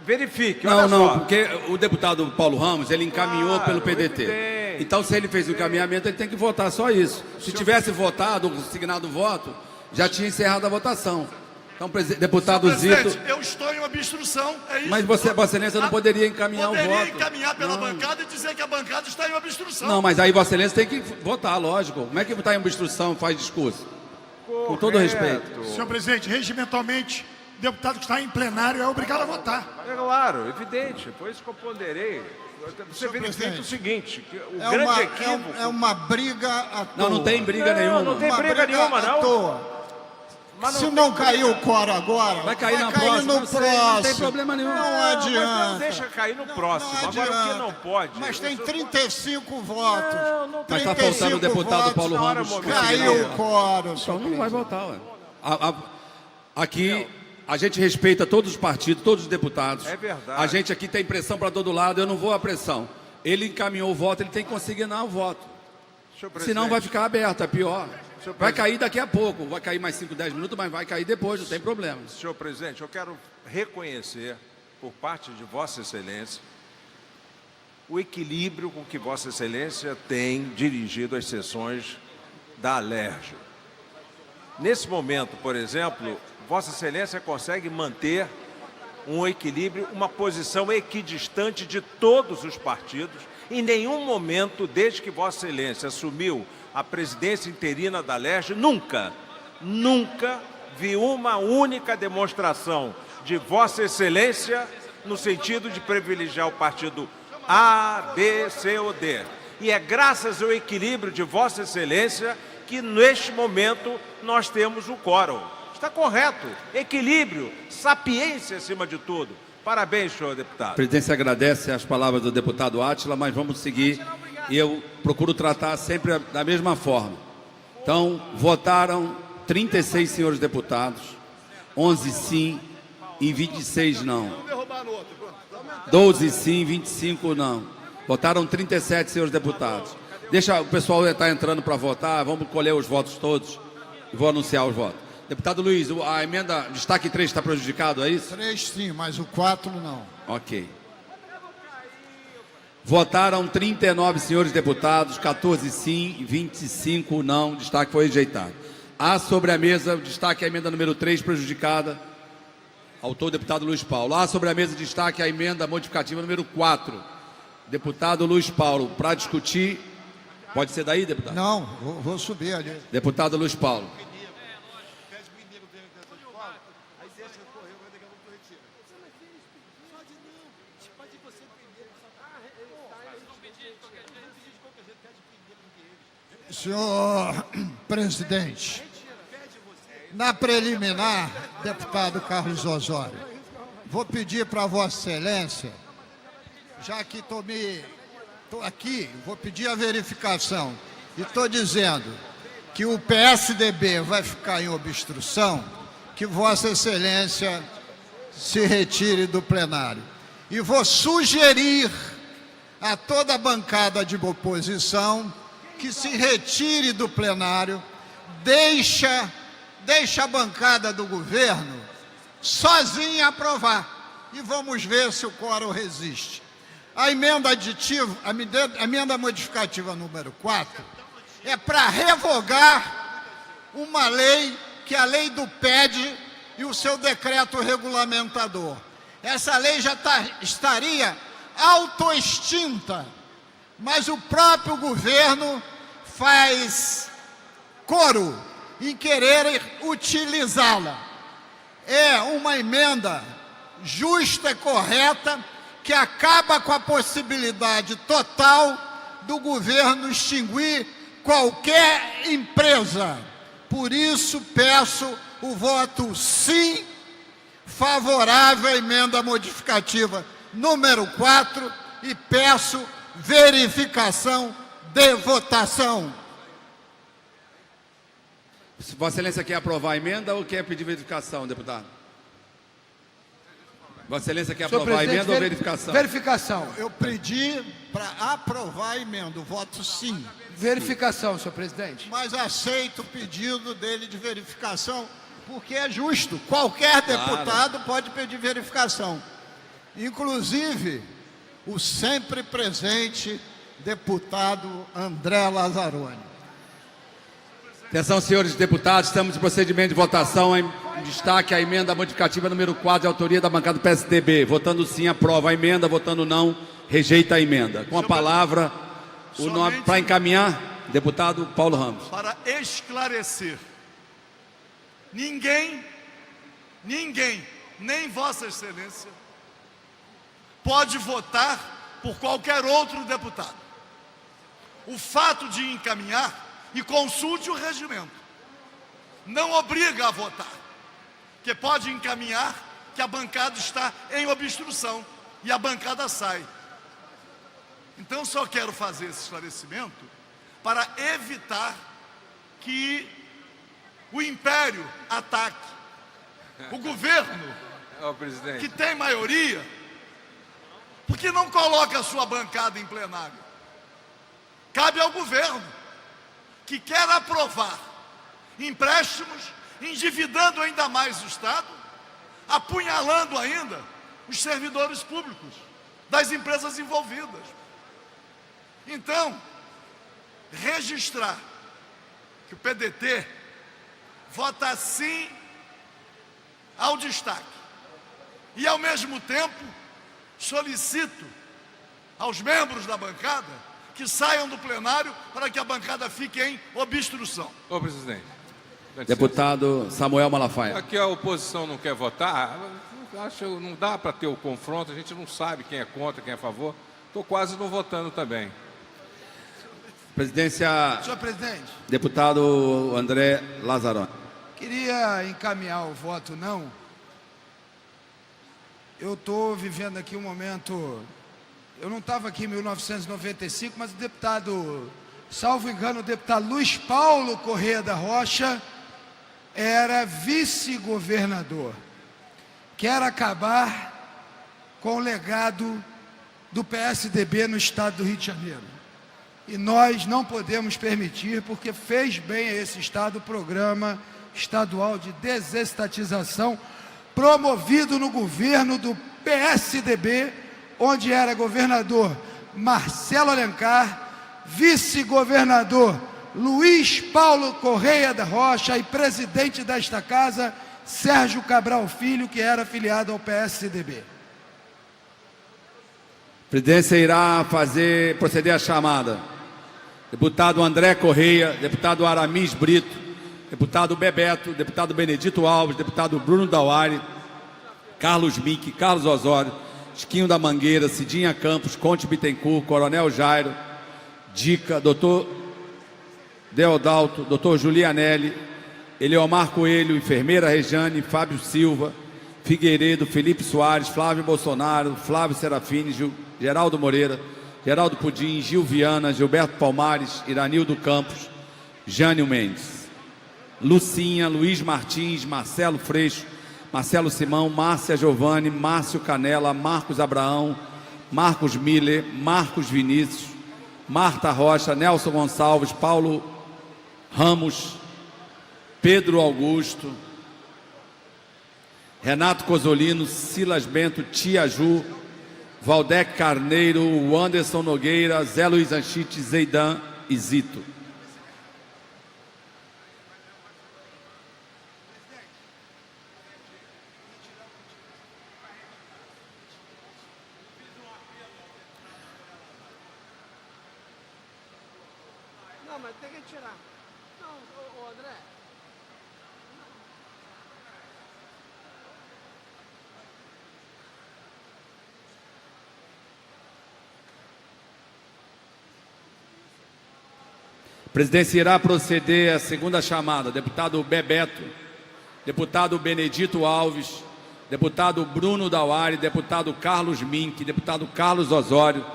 Verifique, Não, olha não, só. porque o deputado Paulo Ramos, ele encaminhou Claro, pelo PDT. evidente. Então, se ele fez o encaminhamento, ele tem que votar só isso. Se tivesse votado, signado o voto, já tinha encerrado a votação. Então, deputado Senhor presidente, Zito... eu estou em uma obstrução, é isso. Mas Vossa Excelência não poderia encaminhar o Poderia voto. encaminhar pela Não. bancada e dizer que a bancada está em obstrução. Não, mas aí Vossa Excelência tem que votar, lógico. Como é que está em obstrução faz discurso? Com todo respeito. Senhor presidente, regimentalmente, deputado que está em plenário é obrigado a votar. É claro, evidente, foi isso que eu ponderei. Você Senhor verifica presidente, o seguinte, que o É grande uma, equívoco... é uma briga à toa. Não tem briga nenhuma. Não tem Uma briga nenhuma, à não. toa. Se não cair o quórum agora, Vai cair na cair próxima, no não sei, próximo. não tem problema nenhum. Não adianta. Mas não deixa cair no próximo. Não Agora o que adianta. não pode. Mas tem 35 votos. Mas está faltando o deputado Paulo Ramos. Caiu o quórum. Então não vai votar, ué. Aqui, a gente respeita todos os partidos, todos os deputados. É verdade. A gente aqui tem pressão para todo lado, eu não vou à pressão. Ele encaminhou o voto, ele tem que consignar o voto. Senão vai ficar aberto, é pior. Vai cair daqui a pouco, vai cair mais 5, 10 minutos, mas vai cair depois, não tem problema. Senhor presidente, eu quero reconhecer, por parte de Vossa Excelência, o equilíbrio com que Vossa Excelência tem dirigido as sessões da Alerj. Nesse momento, por exemplo, Vossa Excelência consegue manter um equilíbrio, uma posição equidistante de todos os partidos. Em nenhum momento, desde que Vossa Excelência assumiu a presidência interina da Alerj, nunca vi uma única demonstração de Vossa Excelência no sentido de privilegiar o partido A, B, C ou D. E é graças ao equilíbrio de Vossa Excelência que, neste momento, nós temos o quórum. Está correto. Equilíbrio, sapiência acima de tudo. Parabéns, senhor deputado. A presidência agradece as palavras do deputado Átila, mas vamos seguir e eu procuro tratar sempre da mesma forma. Então, votaram 36 senhores deputados, 11 sim e 26 não. 12 sim, 25 não. Votaram 37 senhores deputados. Deixa o pessoal estar entrando para votar, vamos colher os votos todos e vou anunciar os votos. Deputado Luiz, a emenda destaque 3 está prejudicado, é isso? 3 sim, mas o 4 não. Ok. Votaram 39 senhores deputados, 14 sim, 25 não, destaque foi rejeitado. Há sobre a mesa, destaque a emenda número 3 prejudicada, autor o deputado Luiz Paulo. Há sobre a mesa, destaque a emenda modificativa número 4, deputado Luiz Paulo, para discutir. Pode ser daí, deputado? Não, vou subir ali. Deputado Luiz Paulo. Senhor presidente, na preliminar, deputado Carlos Osório, vou pedir para Vossa Excelência, já que estou aqui, vou pedir a verificação, e estou dizendo que o PSDB vai ficar em obstrução, que Vossa Excelência se retire do plenário. E vou sugerir a toda a bancada de oposição que se retire do plenário, deixa a bancada do governo sozinha aprovar. E vamos ver se o quórum resiste. A emenda aditiva, a emenda modificativa número 4, é para revogar uma lei, que é a lei do PED e o seu decreto regulamentador. Essa lei já estaria autoextinta, mas o próprio governo faz coro em querer utilizá-la. É uma emenda justa e correta que acaba com a possibilidade total do governo extinguir qualquer empresa. Por isso, peço o voto sim, favorável à emenda modificativa número 4 e peço verificação de votação. Vossa Excelência quer aprovar a emenda ou quer pedir verificação, deputado? Vossa Excelência quer aprovar a emenda ou verificação? Verificação. Eu pedi para aprovar a emenda, o voto sim. Verificação, senhor presidente. Mas aceito o pedido dele de verificação, porque é justo. Qualquer deputado pode pedir verificação. Inclusive, o sempre presente deputado André Lazzaroni. Atenção, senhores deputados, estamos em procedimento de votação. Em destaque a emenda modificativa número 4, de autoria da bancada do PSDB. Votando sim, aprova a emenda. Votando não, rejeita a emenda. Com a palavra, o nome para encaminhar, deputado Paulo Ramos. Para esclarecer, ninguém, nem Vossa Excelência, pode votar por qualquer outro deputado. O fato de encaminhar, e consulte o regimento, não obriga a votar, que pode encaminhar que a bancada está em obstrução e a bancada sai. Então, só quero fazer esse esclarecimento para evitar que o império ataque o governo, que tem maioria, porque não coloca a sua bancada em plenário. Cabe ao governo, que quer aprovar empréstimos, endividando ainda mais o Estado, apunhalando ainda os servidores públicos das empresas envolvidas. Então, registrar que o PDT vota sim ao destaque e, ao mesmo tempo, solicito aos membros da bancada que saiam do plenário para que a bancada fique em obstrução. Ô, presidente. Deputado Samuel Malafaia. Aqui a oposição não quer votar, acho que não dá para ter o confronto, a gente não sabe quem é contra, quem é a favor. Estou quase não votando também. Presidência. Senhor presidente. Deputado André Lazzaroni. Queria encaminhar o voto não. Eu estou vivendo aqui um momento... Eu não estava aqui em 1995, mas o deputado, salvo engano, o deputado Luiz Paulo Correia da Rocha era vice-governador. Quer acabar com o legado do PSDB no estado do Rio de Janeiro. E nós não podemos permitir, porque fez bem a esse estado o programa estadual de desestatização promovido no governo do PSDB, onde era governador Marcelo Alencar, vice-governador Luiz Paulo Correia da Rocha e presidente desta casa, Sérgio Cabral Filho, que era afiliado ao PSDB. A presidência irá proceder à chamada. Deputado André Correia, deputado Aramis Brito, deputado Bebeto, deputado Benedito Alves, deputado Bruno Dauari, Carlos Mink, Carlos Osório, Chiquinho da Mangueira, Cidinha Campos, Conte Bittencourt, Coronel Jairo, Dica, doutor Deodalto, doutor Julianelli, Eleomar Coelho, enfermeira Rejane, Fábio Silva, Figueiredo, Felipe Soares, Flávio Bolsonaro, Flávio Serafini, Geraldo Moreira, Geraldo Pudim, Gil Viana, Gilberto Palmares, Iranildo Campos, Jânio Mendes, Lucinha, Luiz Martins, Marcelo Freixo, Marcelo Simão, Márcia Giovanni, Márcio Canela, Marcos Abraão, Marcos Miller, Marcos Vinícius, Marta Rocha, Nelson Gonçalves, Paulo Ramos, Pedro Augusto, Renato Cozzolino, Silas Bento, Tia Ju, Valdec Carneiro, Anderson Nogueira, Zé Luiz Anchite, Zeidan e Zito. Não, mas tem que tirar. Não, André. A presidência irá proceder à segunda chamada. Deputado Bebeto, deputado Benedito Alves, deputado Bruno Dauari, deputado Carlos Mink, deputado Carlos Osório,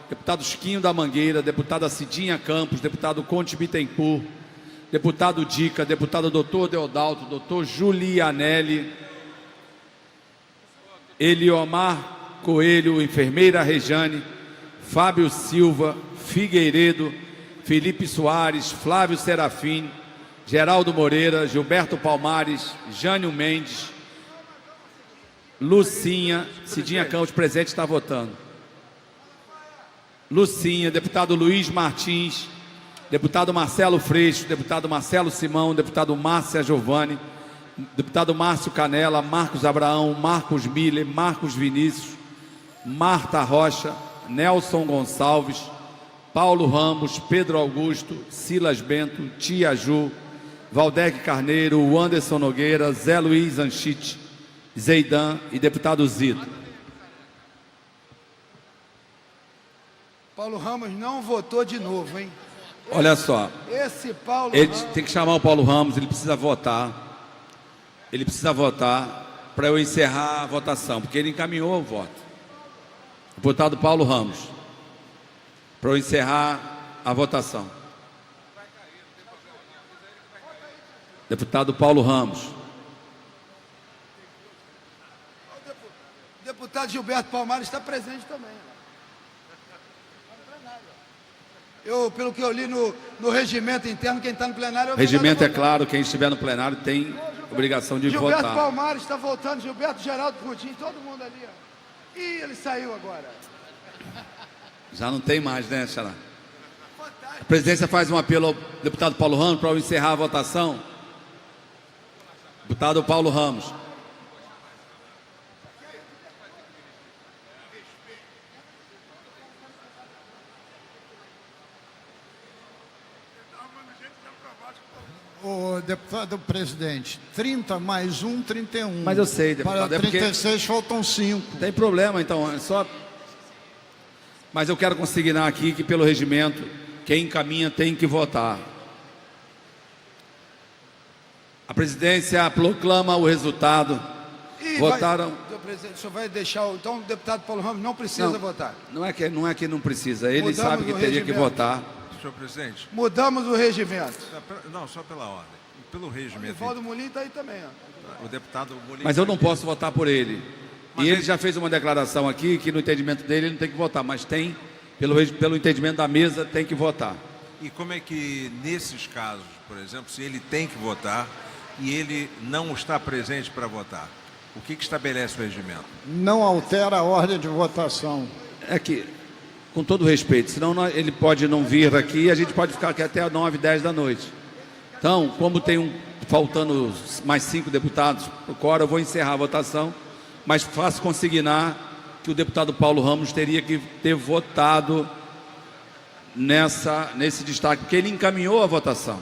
deputado Chiquinho da Mangueira, deputada Cidinha Campos, deputado Conte Bittencourt, deputado Dica, deputado doutor Deodalto, doutor Julianelli, Eliomar Coelho, enfermeira Rejane, Fábio Silva, Figueiredo, Felipe Soares, Flávio Serafim, Geraldo Moreira, Gilberto Palmares, Jânio Mendes, Lucinha, Cidinha Campos, presente, está votando. Lucinha, deputado Luiz Martins, deputado Marcelo Freixo, deputado Marcelo Simão, deputado Márcia Giovanni, deputado Márcio Canela, Marcos Abraão, Marcos Miller, Marcos Vinícius, Marta Rocha, Nelson Gonçalves, Paulo Ramos, Pedro Augusto, Silas Bento, Tia Ju, Valdec Carneiro, Anderson Nogueira, Zé Luiz Anchite, Zeidan e deputado Zito. Paulo Ramos não votou de novo, hein? Olha só, Esse Paulo ele Ramos, tem que chamar o Paulo Ramos, ele precisa votar. Ele precisa votar para eu encerrar a votação, porque ele encaminhou o voto. Deputado Paulo Ramos, para eu encerrar a votação. Deputado Paulo Ramos. o deputado Gilberto Palmares está presente também. Pelo que eu li no regimento interno, quem está no plenário é O o regimento é claro, quem estiver no plenário tem obrigação de Gilberto votar. Palmares está voltando, Gilberto Geraldo Pudim, todo mundo ali. Ó. Ih, ele saiu agora. Já não tem mais, né, Xará? A presidência faz um apelo ao deputado Paulo Ramos para eu encerrar a votação. Deputado Paulo Ramos. O deputado presidente, 30 mais 1, 31. Mas eu sei, deputado. Para 36 faltam 5. Tem problema, então, é só... Mas eu quero consignar aqui que, pelo regimento, quem encaminha tem que votar. A presidência proclama o resultado. Votaram... Presidente, o senhor vai deixar... Então, o deputado Paulo Ramos não precisa votar. Não é que não precisa. Ele Mudamos sabe que o teria que regimento. votar. Senhor presidente. Mudamos o regimento. Não, só pela ordem. Pelo O regimento. Rivaldo Molim está aí também. Ó. O deputado Molim. Mas eu não posso votar por ele. E ele já fez uma declaração aqui que no entendimento dele ele não tem que votar, mas tem, pelo entendimento da mesa, tem que votar. E como é que, nesses casos, por exemplo, se ele tem que votar e ele não está presente para votar, o que estabelece o regimento? Não altera a ordem de votação. É que, com todo respeito, senão ele pode não vir aqui e a gente pode ficar aqui até 9, 10 da noite. Então, como tem faltando mais 5 deputados para o quórum, eu vou encerrar a votação, mas faço consignar que o deputado Paulo Ramos teria que ter votado nesse destaque, porque ele encaminhou a votação.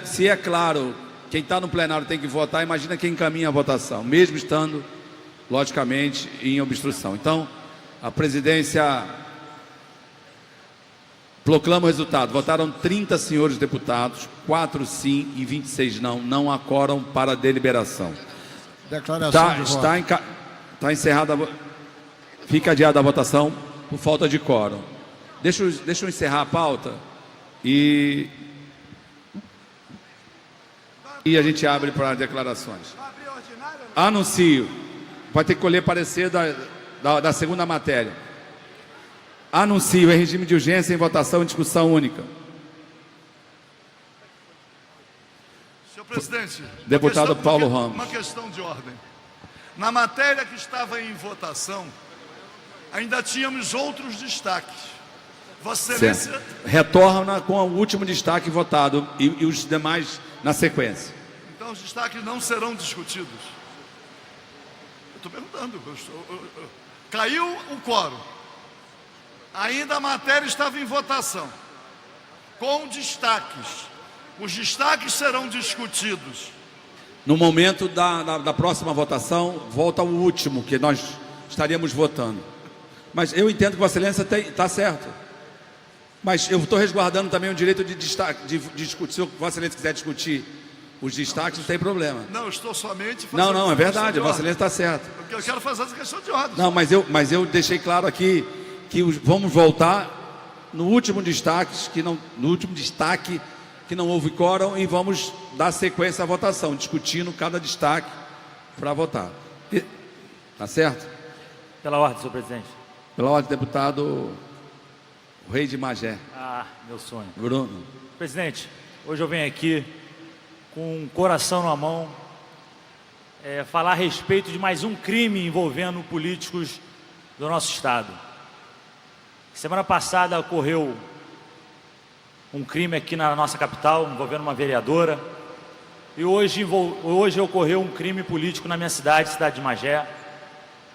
Se é claro, quem está no plenário tem que votar, imagina quem encaminha a votação, mesmo estando, logicamente, em obstrução. Então, a presidência proclama o resultado. Votaram 30 senhores deputados, 4 sim e 26 não. Não há quórum para deliberação. Declaração de voto. Está encerrada. Fica adiada a votação por falta de quórum. Deixa eu encerrar a pauta e a gente abre para declarações. Anuncio. Vai ter que colher parecer da segunda matéria. Anuncio em regime de urgência em votação e discussão única. Senhor presidente, Deputado Paulo Ramos. Uma questão de ordem. Na matéria que estava em votação, ainda tínhamos outros destaques. Vossa Excelência... Certo. Retorna com o último destaque votado e os demais na sequência. Então os destaques não serão discutidos. Eu estou perguntando. Caiu o quórum. Ainda a matéria estava em votação. Com destaques. Os destaques serão discutidos. No momento da próxima votação, volta o último que nós estaríamos votando. Mas eu entendo que Vossa Excelência está certo. Mas eu estou resguardando também o direito de discutir. Se Vossa Excelência quiser discutir os destaques, não tem problema. Não, eu estou somente fazendo... Não, é verdade, Vossa Excelência está certo. Porque eu quero fazer essa questão de ordem. Não, mas eu deixei claro aqui que vamos voltar no último destaque, que não houve quórum, e vamos dar sequência à votação, discutindo cada destaque para votar. Tá certo? Pela ordem, senhor presidente. Pela ordem, deputado Rei de Magé. Ah, meu sonho. Bruno. Presidente, hoje eu venho aqui com o coração na mão falar a respeito de mais um crime envolvendo políticos do nosso estado. Semana passada ocorreu um crime aqui na nossa capital, envolvendo uma vereadora. E hoje ocorreu um crime político na minha cidade de Magé,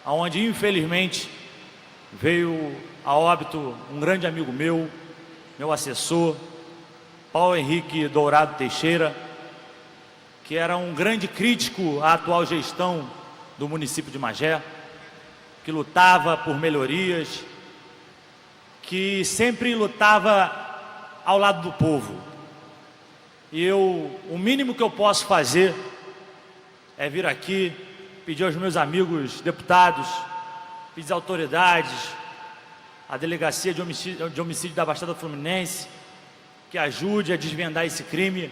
onde, infelizmente, veio a óbito um grande amigo meu assessor, Paulo Henrique Dourado Teixeira, que era um grande crítico à atual gestão do município de Magé, que lutava por melhorias, que sempre lutava ao lado do povo. E o mínimo que eu posso fazer é vir aqui, pedir aos meus amigos deputados, pedir às autoridades, à Delegacia de Homicídio da Baixada Fluminense, que ajude a desvendar esse crime,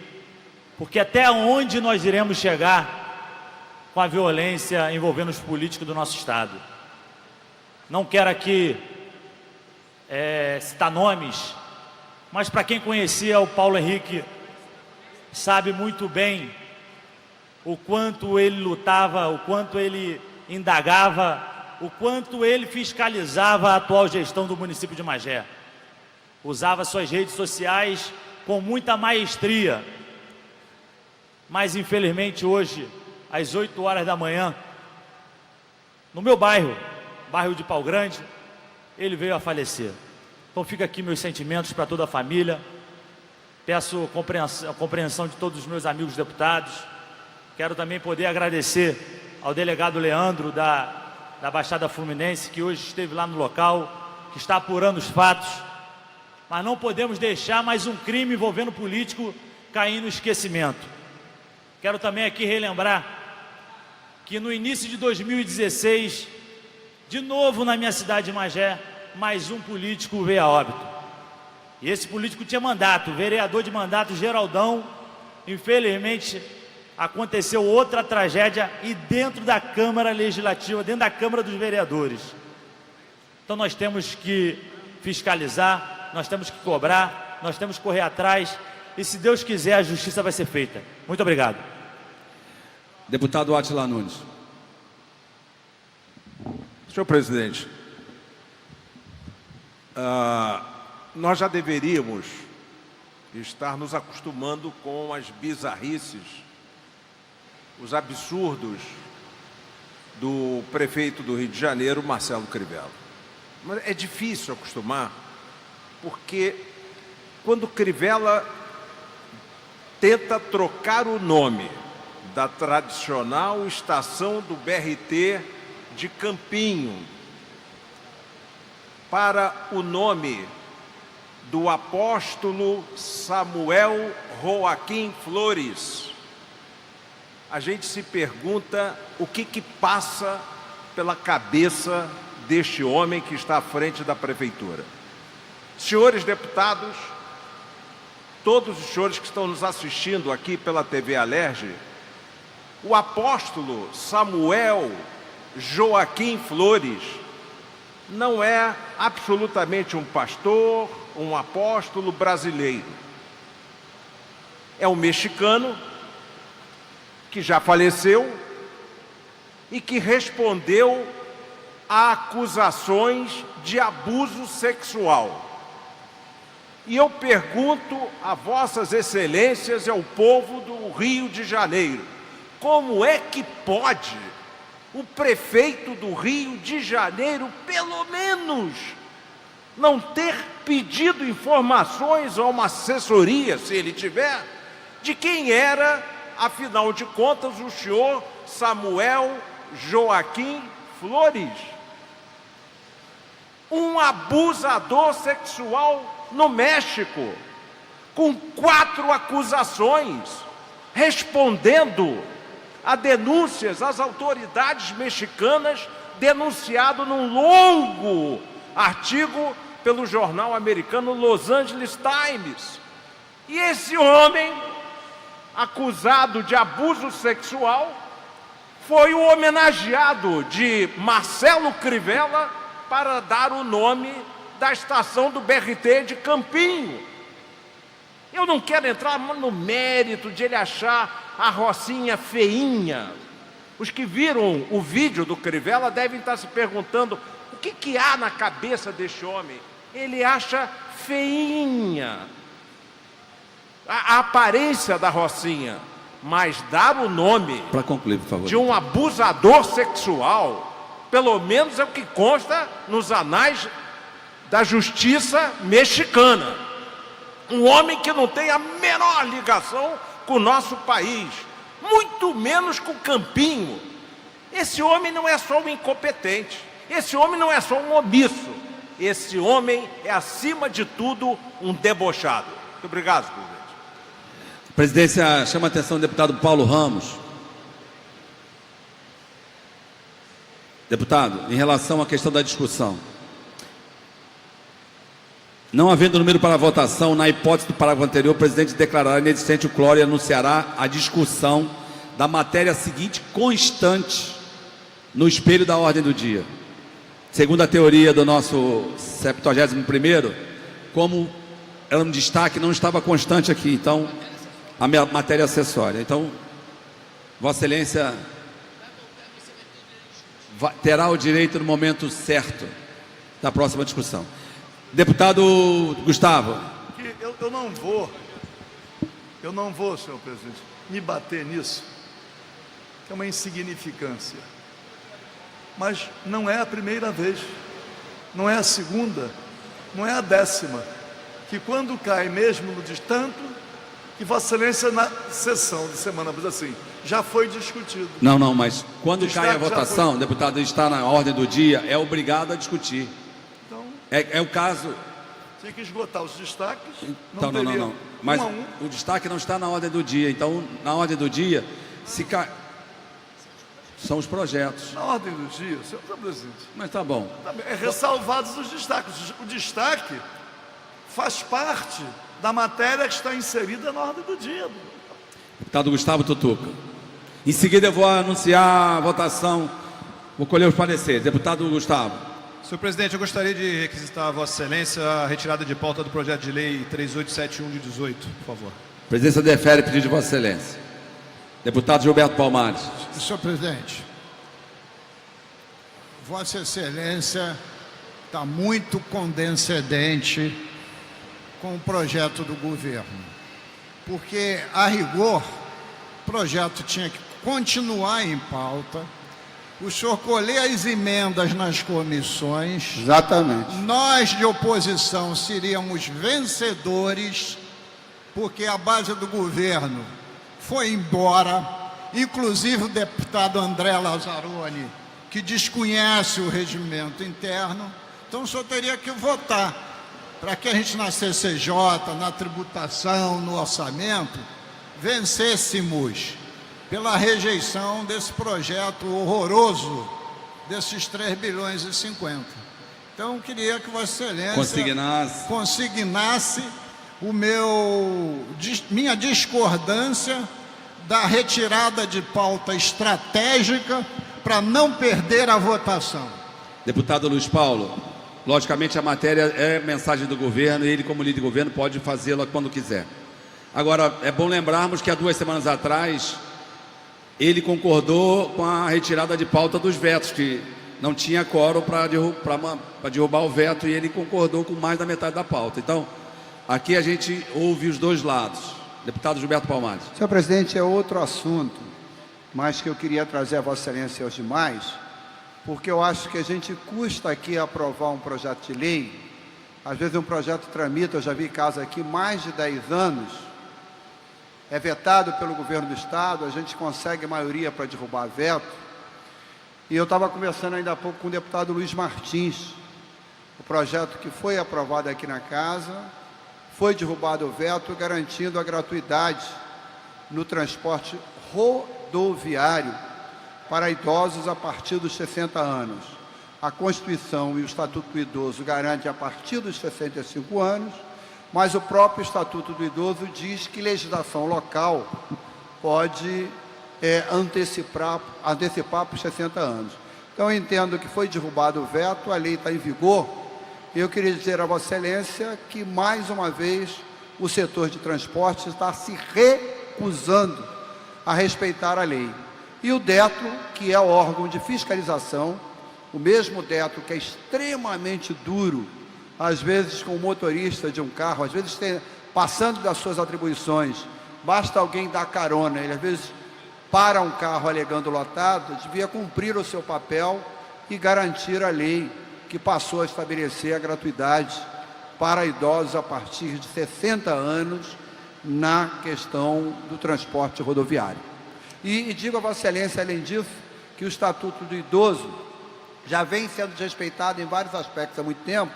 porque até onde nós iremos chegar com a violência envolvendo os políticos do nosso Estado? Não quero aqui citar nomes, mas para quem conhecia o Paulo Henrique, sabe muito bem o quanto ele lutava, o quanto ele indagava, o quanto ele fiscalizava a atual gestão do município de Magé. Usava suas redes sociais com muita maestria. Mas, infelizmente, hoje, às 8 horas da manhã, no meu bairro de Pau Grande, ele veio a falecer. Então, fica aqui meus sentimentos para toda a família. Peço a compreensão de todos os meus amigos deputados. Quero também poder agradecer ao delegado Leandro da Baixada Fluminense, que hoje esteve lá no local, que está apurando os fatos. Mas não podemos deixar mais um crime envolvendo político cair no esquecimento. Quero também aqui relembrar que no início de 2016, de novo na minha cidade de Magé, mais um político veio a óbito. E esse político tinha mandato, vereador de mandato, Geraldão. Infelizmente, aconteceu outra tragédia e dentro da Câmara Legislativa, dentro da Câmara dos Vereadores. Então nós temos que fiscalizar, nós temos que cobrar, nós temos que correr atrás e, se Deus quiser, a justiça vai ser feita. Muito obrigado. Deputado Átila Nunes. Senhor presidente, nós já deveríamos estar nos acostumando com as bizarrices, os absurdos do prefeito do Rio de Janeiro, Marcelo Crivella. Mas é difícil acostumar, porque quando Crivella tenta trocar o nome da tradicional estação do BRT de Campinho para o nome do apóstolo Samuel Joaquim Flores, a gente se pergunta o que passa pela cabeça deste homem que está à frente da prefeitura. Senhores deputados, todos os senhores que estão nos assistindo aqui pela TV Alerj, o apóstolo Samuel Joaquim Flores não é absolutamente um pastor, um apóstolo brasileiro. É um mexicano que já faleceu e que respondeu a acusações de abuso sexual. E eu pergunto a vossas excelências e ao povo do Rio de Janeiro, como é que pode o prefeito do Rio de Janeiro, pelo menos, não ter pedido informações a uma assessoria, se ele tiver, de quem era, afinal de contas, o senhor Samuel Joaquim Flores? Um abusador sexual no México, com 4 acusações, respondendo a denúncias às autoridades mexicanas, denunciado num longo artigo pelo jornal americano Los Angeles Times. E esse homem, acusado de abuso sexual, foi o homenageado de Marcelo Crivella para dar o nome da estação do BRT de Campinho. Eu não quero entrar no mérito de ele achar a Rocinha feinha. Os que viram o vídeo do Crivella devem estar se perguntando o que há na cabeça deste homem. Ele acha feinha a aparência da Rocinha, mas dar o nome para concluir, por favor, de um abusador sexual, pelo menos é o que consta nos anais da justiça mexicana. Um homem que não tem a menor ligação com o nosso país, muito menos com Campinho. Esse homem não é só um incompetente, esse homem não é só um omisso, esse homem é, acima de tudo, um debochado. Muito obrigado, presidente. A presidência chama a atenção do deputado Paulo Ramos. Deputado, em relação à questão da discussão. Não havendo número para a votação, na hipótese do parágrafo anterior, o presidente declarará inexistente o quórum e anunciará a discussão da matéria seguinte constante no espelho da ordem do dia. Segundo a teoria do nosso 71º, como era um destaque, não estava constante aqui, então, a matéria acessória. Então, Vossa Excelência terá o direito no momento certo da próxima discussão. Deputado Gustavo. Eu não vou, senhor presidente, me bater nisso, que é uma insignificância. Mas não é a primeira vez, não é a segunda, não é a 10ª, que quando cai mesmo no tanto, que Vossa Excelência na sessão de semana, mas assim, já foi discutido. Não, mas quando cai a votação, deputado, está na ordem do dia, é obrigado a discutir. Então, é o caso... Tinha que esgotar os destaques. Então, não. Mas o destaque não está na ordem do dia. Então, na ordem do dia, se cai... São os projetos. Na ordem do dia, senhor presidente. Mas tá bom. É ressalvados os destaques. O destaque faz parte da matéria que está inserida na ordem do dia. Deputado Gustavo Tutuca. Em seguida eu vou anunciar a votação. Vou colher os pareceres. Deputado Gustavo. Senhor presidente, eu gostaria de requisitar a Vossa Excelência a retirada de pauta do projeto de lei 3871 de 18, por favor. A presidência defere pedido de Vossa Excelência. Deputado Gilberto Palmares. Senhor presidente, Vossa Excelência está muito condescendente com o projeto do governo, porque, a rigor, o projeto tinha que continuar em pauta. O senhor colher as emendas nas comissões. Exatamente. Nós, de oposição, seríamos vencedores, porque a base do governo foi embora, inclusive o deputado André Lazzaroni, que desconhece o regimento interno. Então, o senhor teria que votar para que a gente, na CCJ, na tributação, no orçamento, vencêssemos pela rejeição desse projeto horroroso, desses 3 bilhões e 50. Então, queria que Vossa Excelência consignasse minha discordância da retirada de pauta estratégica para não perder a votação. Deputado Luiz Paulo, logicamente a matéria é mensagem do governo e ele, como líder do governo, pode fazê-la quando quiser. Agora, é bom lembrarmos que há 2 semanas atrás ele concordou com a retirada de pauta dos vetos, que não tinha quórum para derrubar o veto, e ele concordou com mais da metade da pauta. Então, aqui a gente ouve os dois lados. Deputado Gilberto Palmares. Senhor presidente, é outro assunto, mas que eu queria trazer a Vossa Excelência e aos demais, porque eu acho que a gente custa aqui aprovar um projeto de lei. Às vezes um projeto tramita, eu já vi casos aqui, mais de 10 anos, é vetado pelo governo do Estado, a gente consegue maioria para derrubar veto. E eu estava conversando ainda há pouco com o deputado Luiz Martins. O projeto que foi aprovado aqui na Casa, foi derrubado o veto, garantindo a gratuidade no transporte rodoviário para idosos a partir dos 60 anos. A Constituição e o Estatuto do Idoso garantem a partir dos 65 anos, mas o próprio Estatuto do Idoso diz que legislação local pode antecipar para os 60 anos. Então, eu entendo que foi derrubado o veto, a lei está em vigor. Eu queria dizer a Vossa Excelência que, mais uma vez, o setor de transporte está se recusando a respeitar a lei. E o DETRO, que é o órgão de fiscalização, o mesmo DETRO que é extremamente duro, às vezes com o motorista de um carro, às vezes passando das suas atribuições, basta alguém dar carona, ele às vezes para um carro alegando lotado, devia cumprir o seu papel e garantir a lei que passou a estabelecer a gratuidade para idosos a partir de 60 anos na questão do transporte rodoviário. E digo a Vossa Excelência, além disso, que o Estatuto do Idoso já vem sendo respeitado em vários aspectos há muito tempo,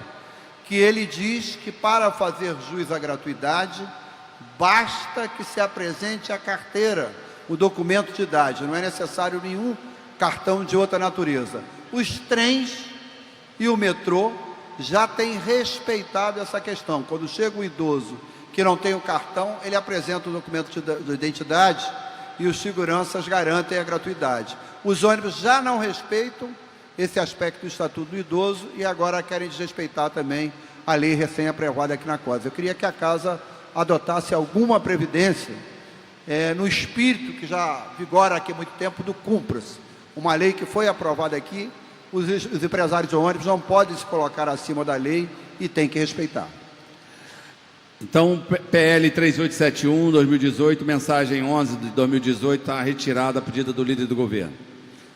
que ele diz que para fazer jus à gratuidade, basta que se apresente a carteira, o documento de idade, não é necessário nenhum cartão de outra natureza. Os trens e o metrô já têm respeitado essa questão. Quando chega um idoso que não tem o cartão, ele apresenta o documento de identidade e os seguranças garantem a gratuidade. Os ônibus já não respeitam esse aspecto do Estatuto do Idoso e agora querem desrespeitar também a lei recém-aprovada aqui na COSA. Eu queria que a Casa adotasse alguma previdência no espírito que já vigora aqui há muito tempo do Cumpra-se. Uma lei que foi aprovada aqui, os empresários de ônibus não podem se colocar acima da lei e têm que respeitar. Então, PL 3871, 2018, mensagem 11 de 2018, está retirada a pedido do líder do governo.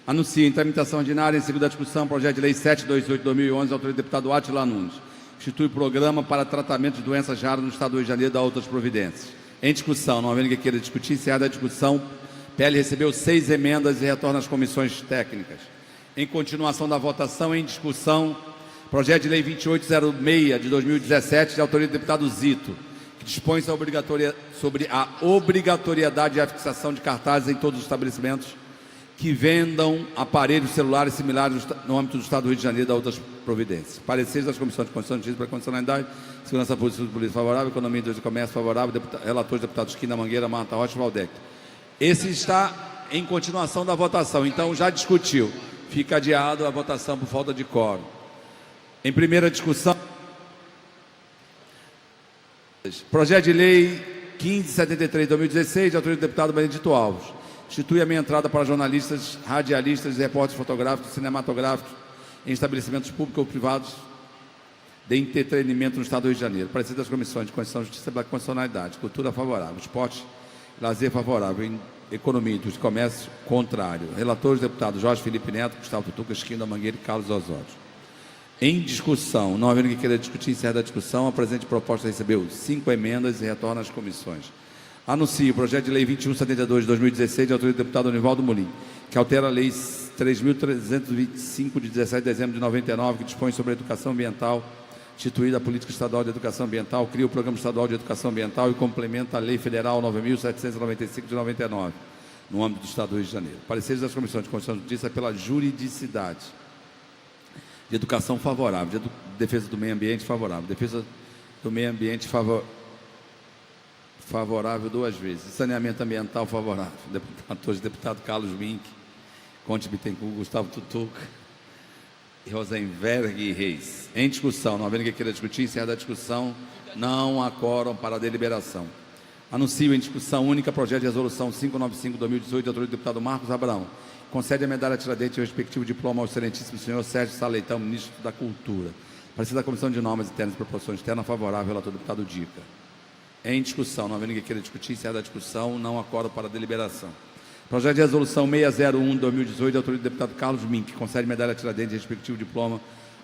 Anuncio em tramitação ordinária, em segunda discussão, projeto de lei 728 de 2011, autoria do deputado Átila Nunes. Institui programa para tratamento de doenças raras no Estado do Rio de Janeiro e dá outras providências. Em discussão, não havendo que queira discutir, encerrada a discussão, PL recebeu 6 emendas e retorna às comissões técnicas. Em continuação da votação, em discussão, projeto de lei 2806 de 2017, de autoria do deputado Zito, que dispõe sobre a obrigatoriedade de afixação de cartazes em todos os estabelecimentos que vendam aparelhos celulares similares no âmbito do Estado do Rio de Janeiro e da outras providências. Pareceres das comissões de Constituição, Justiça para Constitucionalidade, Segurança Pública e Polícia favorável, Economia, Indústria e Comércio favorável, relatores deputados Esquina, Mangueira, Marta Rocha e Valdec. Esse está em continuação da votação, então já discutiu. Fica adiado a votação por falta de quórum. Em primeira discussão, projeto de lei 1573 de 2016, de autoria do deputado Benedito Alves. Institui a meia entrada para jornalistas, radialistas e repórteres fotográficos e cinematográficos em estabelecimentos públicos ou privados de entretenimento no Estado do Rio de Janeiro. Parecer das comissões de Constituição, Justiça e Constitucionalidade. Cultura favorável. Esporte, lazer favorável. Economia, Indústria e Comércio, contrário. Relatores, deputados Jorge Felipe Neto, Gustavo Tutuca, Esquina, Mangueira e Carlos Osório. Em discussão, não havendo que queira discutir, encerra a discussão, a presente proposta recebeu 5 emendas e retorna às comissões. Anuncio o projeto de lei 2172 de 2016, de autoria do deputado Anivaldo Molim, que altera a lei 3.325 de 17 de dezembro de 99, que dispõe sobre a educação ambiental, instituída a Política Estadual de Educação Ambiental, cria o Programa Estadual de Educação Ambiental e complementa a Lei Federal 9.795 de 99, no âmbito do Estado do Rio de Janeiro. Pareceres das comissões de Constituição e Justiça pela juridicidade. De educação favorável, de defesa do meio ambiente favorável, defesa do meio ambiente favorável 2 vezes, saneamento ambiental favorável, deputado Carlos Mink, Conte Bittencourt, Gustavo Tutuca e Rosenberg Reis. Em discussão, não havendo que queira discutir, encerrada a discussão, não há quórum para a deliberação. Anuncio em discussão única projeto de resolução 595/2018, de autoria do deputado Marcos Abraão. Concede a medalha Tiradentes e o respectivo diploma ao excelentíssimo senhor Sérgio Saleitão, ministro da Cultura. Parecer da Comissão de Normas Internas e Proporções Externas, favorável, relator do deputado Dica. Em discussão, não havendo ninguém queira discutir, encerrada a discussão, não há quórum para a deliberação. Projeto de resolução 601 de 2018, de autoria do deputado Carlos Mink, que concede medalha Tiradentes e respectivo diploma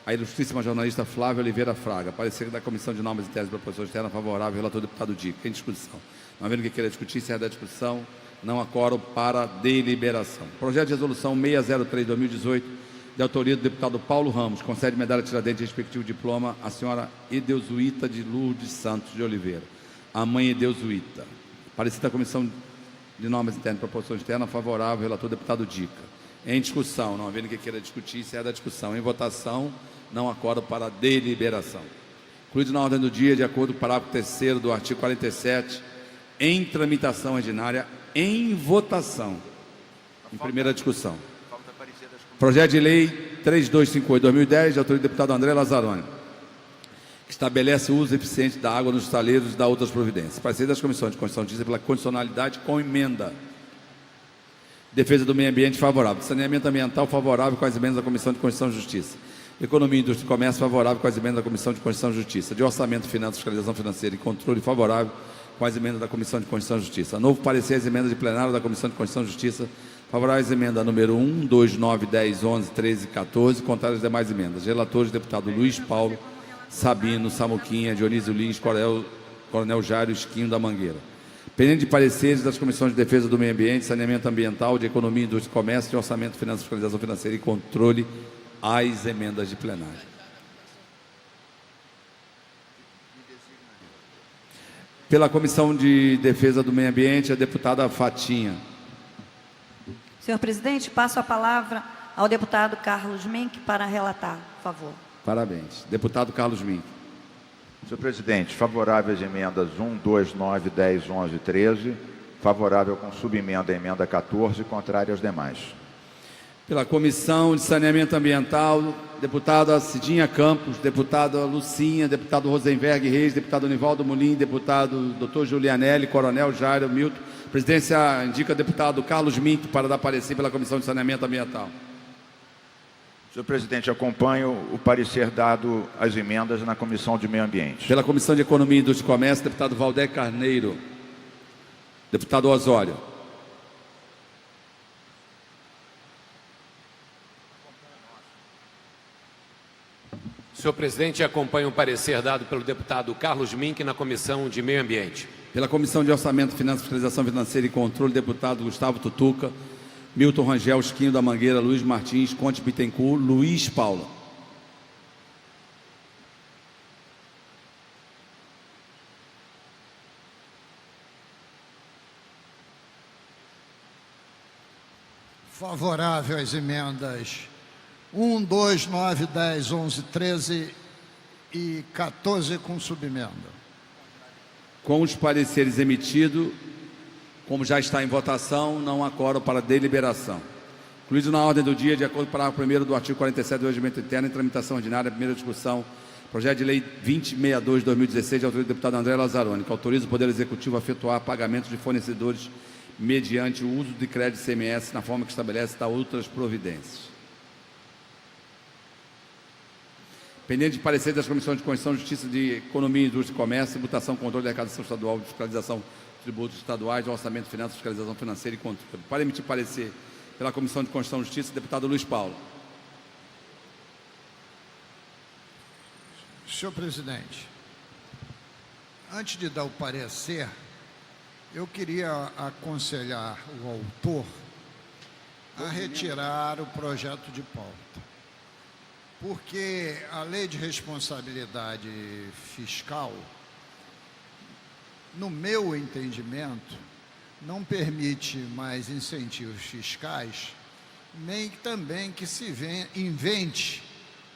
à ilustríssima jornalista Flávia Oliveira Fraga. Parecer da Comissão de Normas Internas e Proporções Externas, favorável, relator do deputado Dica. Em discussão, não havendo ninguém queira discutir, encerrada a discussão, não há quórum para deliberação. Projeto de resolução 603 de 2018, de autoria do deputado Paulo Ramos, concede medalha Tiradentes e respectivo diploma à senhora Edeusuíta de Lourdes Santos de Oliveira, a mãe Edeusuíta. Parecer da Comissão de Normas Internas e Proporções Externas, favorável, relator deputado Dica. Em discussão, não havendo que queira discutir, encerrada a discussão. Em votação, não há quórum para deliberação. Incluído na ordem do dia, de acordo com o parágrafo 3º do artigo 47, em tramitação ordinária, em votação. Em primeira discussão. Projeto de lei 3258/2010, de autoria do deputado André Lazzaroni, que estabelece o uso eficiente da água nos estaleiros e da outras providências. Parecer das comissões de Constituição e Justiça pela condicionalidade com emenda. Defesa do meio ambiente favorável. Saneamento ambiental favorável com as emendas da Comissão de Constituição e Justiça. Economia, Indústria e Comércio favorável com as emendas da Comissão de Constituição e Justiça. De Orçamento, Finanças, Fiscalização Financeira e Controle favorável com as emendas da Comissão de Constituição e Justiça. Novo parecer as emendas de plenário da Comissão de Constituição e Justiça. Favoráveis emenda número 1, 2, 9, 10, 11, 13 e 14. Contrárias as demais emendas. Relatores, deputado Luiz Paulo, Sabino, Samuquinha, Dionísio Lins, Coronel Jairo, Esquinho da Mangueira. Pendente de pareceres das Comissões de Defesa do Meio Ambiente, Saneamento Ambiental, de Economia, Indústria e Comércio, de Orçamento, Finanças, Fiscalização Financeira e Controle, às emendas de plenário. Pela Comissão de Defesa do Meio Ambiente, a deputada Fatinha. Senhor presidente, passo a palavra ao deputado Carlos Mink para relatar, por favor. Parabéns. Deputado Carlos Mink. Senhor presidente, favorável às emendas 1, 2, 9, 10, 11 e 13. Favorável com subemenda à emenda 14 e contrário aos demais. Pela Comissão de Saneamento Ambiental, deputada Cidinha Campos, deputada Lucinha, deputado Rosenberg Reis, deputado Nivaldo Molim, deputado Dr. Julianelli, coronel Jairo Milton. A presidência indica deputado Carlos Mink para dar parecer pela Comissão de Saneamento Ambiental. Senhor presidente, acompanho o parecer dado às emendas na Comissão de Meio Ambiente. Pela Comissão de Economia, Indústria e Comércio, deputado Valdec Carneiro. Deputado Osório. Senhor presidente, acompanho o parecer dado pelo deputado Carlos Mink na Comissão de Meio Ambiente. Pela Comissão de Orçamento, Finanças, Fiscalização Financeira e Controle, deputado Gustavo Tutuca, Milton Rangel, Esquinho da Mangueira, Luiz Martins, Conte Bittencourt, Luiz Paula. Favorável às emendas 1, 2, 9, 10, 11, 13 e 14 com subemenda. Com os pareceres emitidos, como já está em votação, não há quórum para deliberação. Incluído na ordem do dia, de acordo com o parágrafo 1º do artigo 47 do Regimento Interno, em tramitação ordinária, primeira discussão, projeto de lei 2062 de 2016, de autoria do deputado André Lazzaroni, que autoriza o Poder Executivo a efetuar pagamentos de fornecedores mediante o uso de crédito CMS na forma que estabelece da outras providências. Pendente de parecer das Comissões de Constituição, Justiça, de Economia, Indústria e Comércio, Tributação, Controle da Arrecadação Estadual, Fiscalização de Tributos Estaduais, Orçamento, Finanças, Fiscalização Financeira e Controle. Para emitir parecer pela Comissão de Constituição e Justiça, deputado Luiz Paulo. Senhor presidente, antes de dar o parecer, eu queria aconselhar o autor a retirar o projeto de pauta, porque a Lei de Responsabilidade Fiscal, no meu entendimento, não permite mais incentivos fiscais, nem também que se invente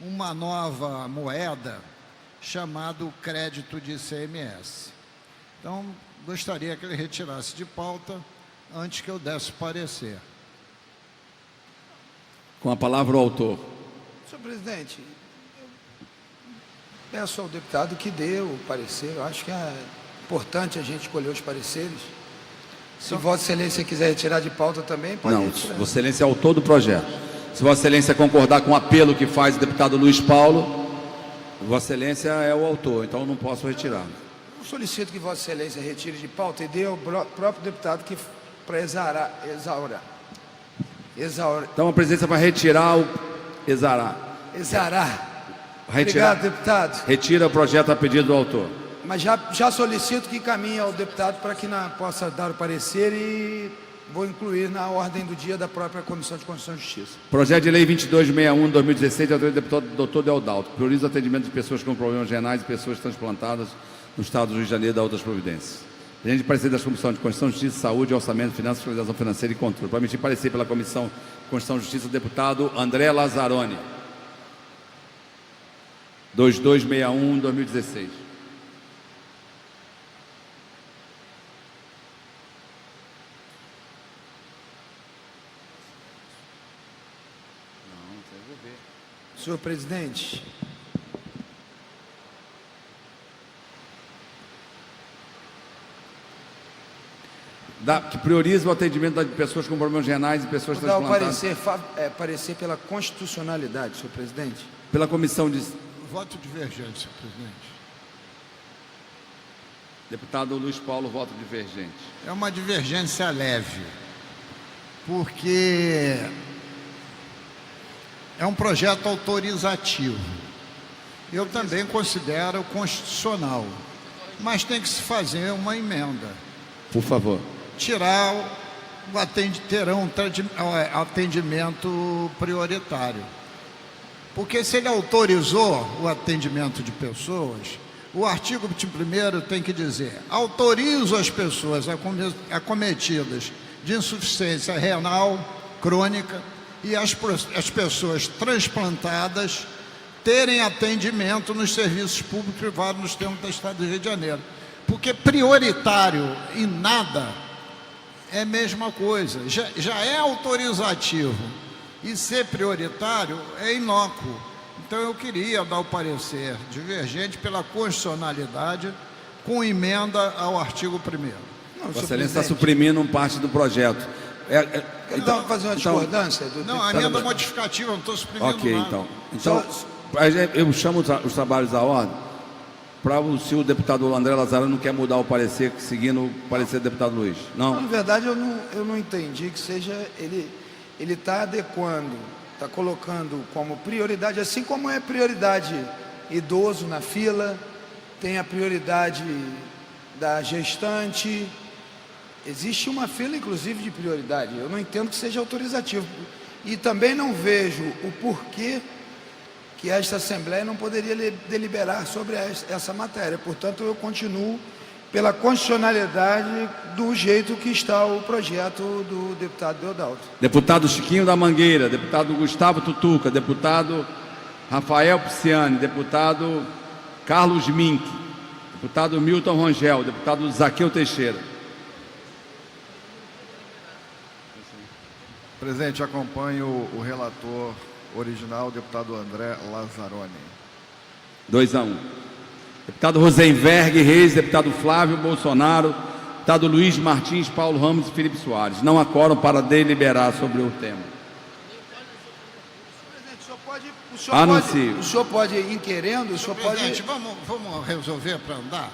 uma nova moeda chamada crédito de ICMS. Então, gostaria que ele retirasse de pauta antes que eu desse parecer. Com a palavra o autor. Senhor presidente, eu peço ao deputado que dê o parecer. Eu acho que é importante a gente escolher os pareceres. Se Vossa Excelência quiser retirar de pauta também, pode retirar. Vossa Excelência é autor do projeto. Se Vossa Excelência concordar com o apelo que faz o deputado Luiz Paulo, Vossa Excelência é o autor, então não posso retirar. Eu solicito que Vossa Excelência retire de pauta e dê ao próprio deputado que para exaurar. Então a presidência vai retirar o exarar. Obrigado, deputado. Retira o projeto a pedido do autor. Mas já solicito que encaminhe ao deputado para que possa dar o parecer e vou incluir na ordem do dia da própria Comissão de Constituição e Justiça. Projeto de Lei 2261 de 2016, de autoria do deputado Dr. Deodalto, que prioriza o atendimento de pessoas com problemas renais e pessoas transplantadas no Estado do Rio de Janeiro e da outras providências. Presidente de parecer das Comissões de Constituição, Justiça, Saúde, Orçamento, Finanças, Fiscalização Financeira e Controle. Para emitir parecer pela Comissão de Constituição e Justiça, o deputado André Lazzaroni. 2261, 2016. Senhor presidente, que prioriza o atendimento de pessoas com problemas renais e pessoas vou dar o transplantadas. parecer pela constitucionalidade, senhor presidente. Pela comissão de... Voto divergente, senhor presidente. Deputado Luiz Paulo, voto divergente. É uma divergência leve, porque é um projeto autorizativo. Eu também considero constitucional, mas tem que se fazer uma emenda. Por favor. Tirar terão atendimento prioritário. Porque se ele autorizou o atendimento de pessoas, O artigo 1º tem que dizer: autorizo as pessoas acometidas de insuficiência renal crônica e as pessoas transplantadas terem atendimento nos serviços públicos e privados nos termos do Estado do Rio de Janeiro. Porque prioritário e nada é a mesma coisa. Já é autorizativo e ser prioritário é inócuo. Então eu queria dar o parecer divergente pela constitucionalidade com emenda ao artigo 1º. Vossa Excelência está suprimindo parte do projeto. Então, fazer uma discordância? Não, a emenda modificativa, não estou suprimindo Ok, nada. então eu chamo os trabalhos à ordem para se o deputado André Lazarone não quer mudar o parecer, seguindo o parecer do deputado Luiz. Não? Na verdade, eu não entendi que seja... Ele está adequando, está colocando como prioridade, assim como é prioridade idoso na fila, tem a prioridade da gestante. Existe uma fila, inclusive, de prioridade. Eu não entendo que seja autorizativo. E também não vejo o porquê que esta Assembleia não poderia deliberar sobre essa matéria. Portanto, eu continuo pela constitucionalidade do jeito que está o projeto do deputado Deodalto. Deputado Chiquinho da Mangueira, deputado Gustavo Tutuca, deputado Rafael Pisciani, deputado Carlos Mink, deputado Milton Rangel, deputado Zaqueu Teixeira. Presidente, acompanho o relator original, deputado André Lazarone. 2-1. Deputado Rosenberg Reis, deputado Flávio Bolsonaro, deputado Luiz Martins, Paulo Ramos e Felipe Soares. Não há quórum para deliberar sobre o tema. O senhor pode ir querendo, o senhor pode... Presidente, vamos resolver para andar?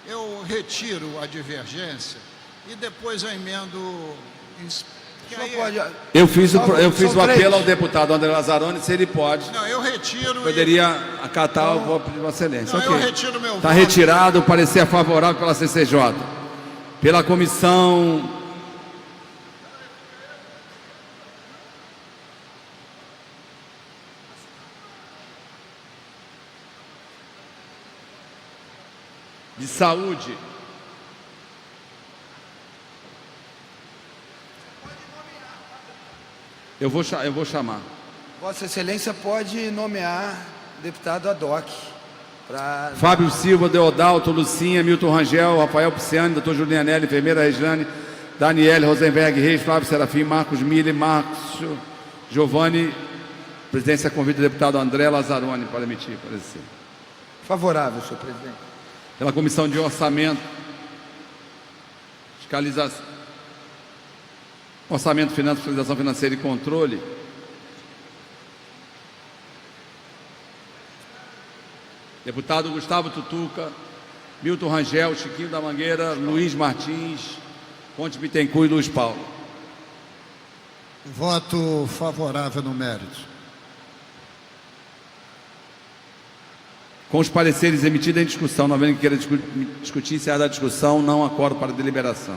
Eu retiro a divergência e depois eu emendo... Eu fiz o apelo ao deputado André Lazarone, se ele pode. Não, eu retiro. Poderia acatar o voto de Vossa Excelência. Não, eu retiro meu voto. Está retirado o parecer favorável pela CCJ. Pela comissão. De Saúde. Eu vou chamar. Vossa Excelência pode nomear deputado ad hoc. Fábio Silva, Deodalto, Lucinha, Milton Rangel, Rafael Pisciani, doutor Julianelli, enfermeira Regiane, Daniele, Rosenberg Reis, Flávio Serafim, Marcos Mille, Márcio Giovanni. Presidência convida o deputado André Lazarone para emitir parecer. Favorável, senhor presidente. Pela Comissão de Orçamento, Fiscalização, Orçamento, Finanças, Fiscalização Financeira e Controle. Deputado Gustavo Tutuca, Milton Rangel, Chiquinho da Mangueira, Luiz Martins, Ponte Bittencourt e Luiz Paulo. Voto favorável no mérito. Com os pareceres emitidos em discussão, não havendo que queira discutir, encerrada a discussão, não acordo para deliberação.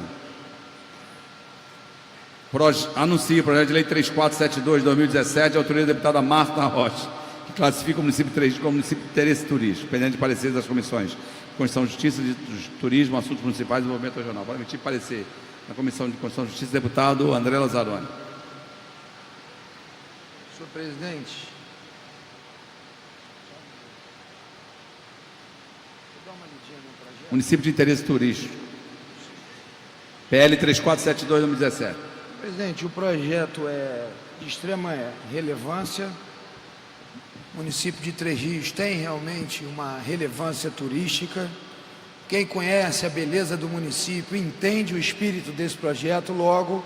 Anuncio o projeto de lei 3472 de 2017, de autoria da deputada Marta Rocha, que classifica o município de Três como município de interesse turístico, pendente de pareceres das comissões Constituição, Justiça, de Turismo, Assuntos Municipais e Desenvolvimento Regional. Para emitir parecer na Comissão de Constituição e Justiça, deputado André Lazarone. Senhor presidente, município de interesse turístico. PL 3472 de 2017. Presidente, o projeto é de extrema relevância. O município de Três Rios tem realmente uma relevância turística. Quem conhece a beleza do município entende o espírito desse projeto. Logo,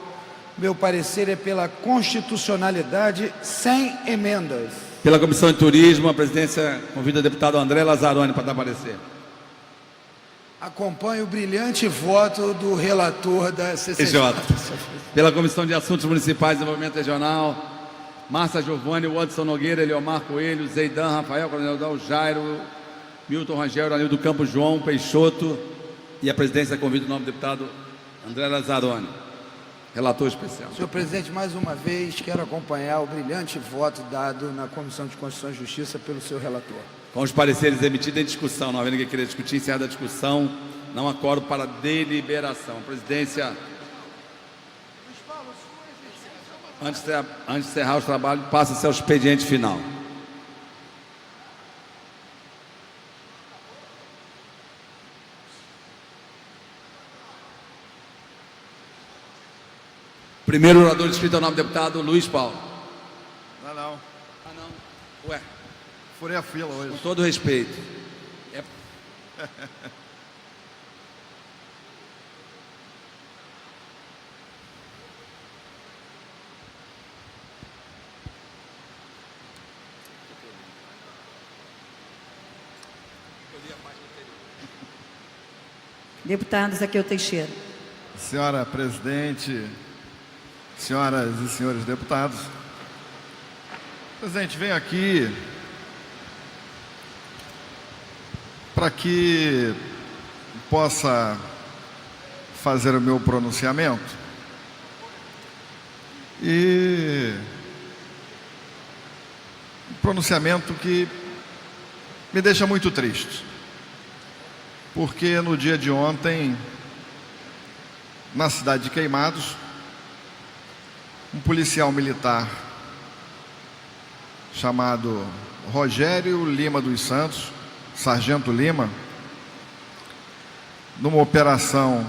meu parecer é pela constitucionalidade sem emendas. Pela Comissão de Turismo, a presidência convida o deputado André Lazarone para dar parecer. Acompanho o brilhante voto do relator da CCJ. Pela Comissão de Assuntos Municipais e Desenvolvimento Regional, Márcia Giovanni, Watson Nogueira, Eliomar Coelho, Zeidan, Rafael Coronel Dal, Jairo, Milton Rangel, Aranildo Campos, João Peixoto. E a presidência convida o nome do deputado André Lazarone. Relator especial. Senhor presidente, mais uma vez quero acompanhar o brilhante voto dado na Comissão de Constituição e Justiça pelo seu relator. Com os pareceres emitidos em discussão, não havendo ninguém querer discutir, encerrada a discussão, não acordo para deliberação. Presidência, antes de encerrar os trabalhos, passa-se ao expediente final. Primeiro orador inscrito ao nome do deputado Luiz Paulo. Não. Ah, não. Ué. Furei a fila hoje. Com todo respeito. Deputado Zaqueu Teixeira. Senhora presidente, senhoras e senhores deputados, presidente, venho aqui para que possa fazer o meu pronunciamento e um pronunciamento que me deixa muito triste, porque no dia de ontem, na cidade de Queimados, um policial militar chamado Rogério Lima dos Santos, Sargento Lima, numa operação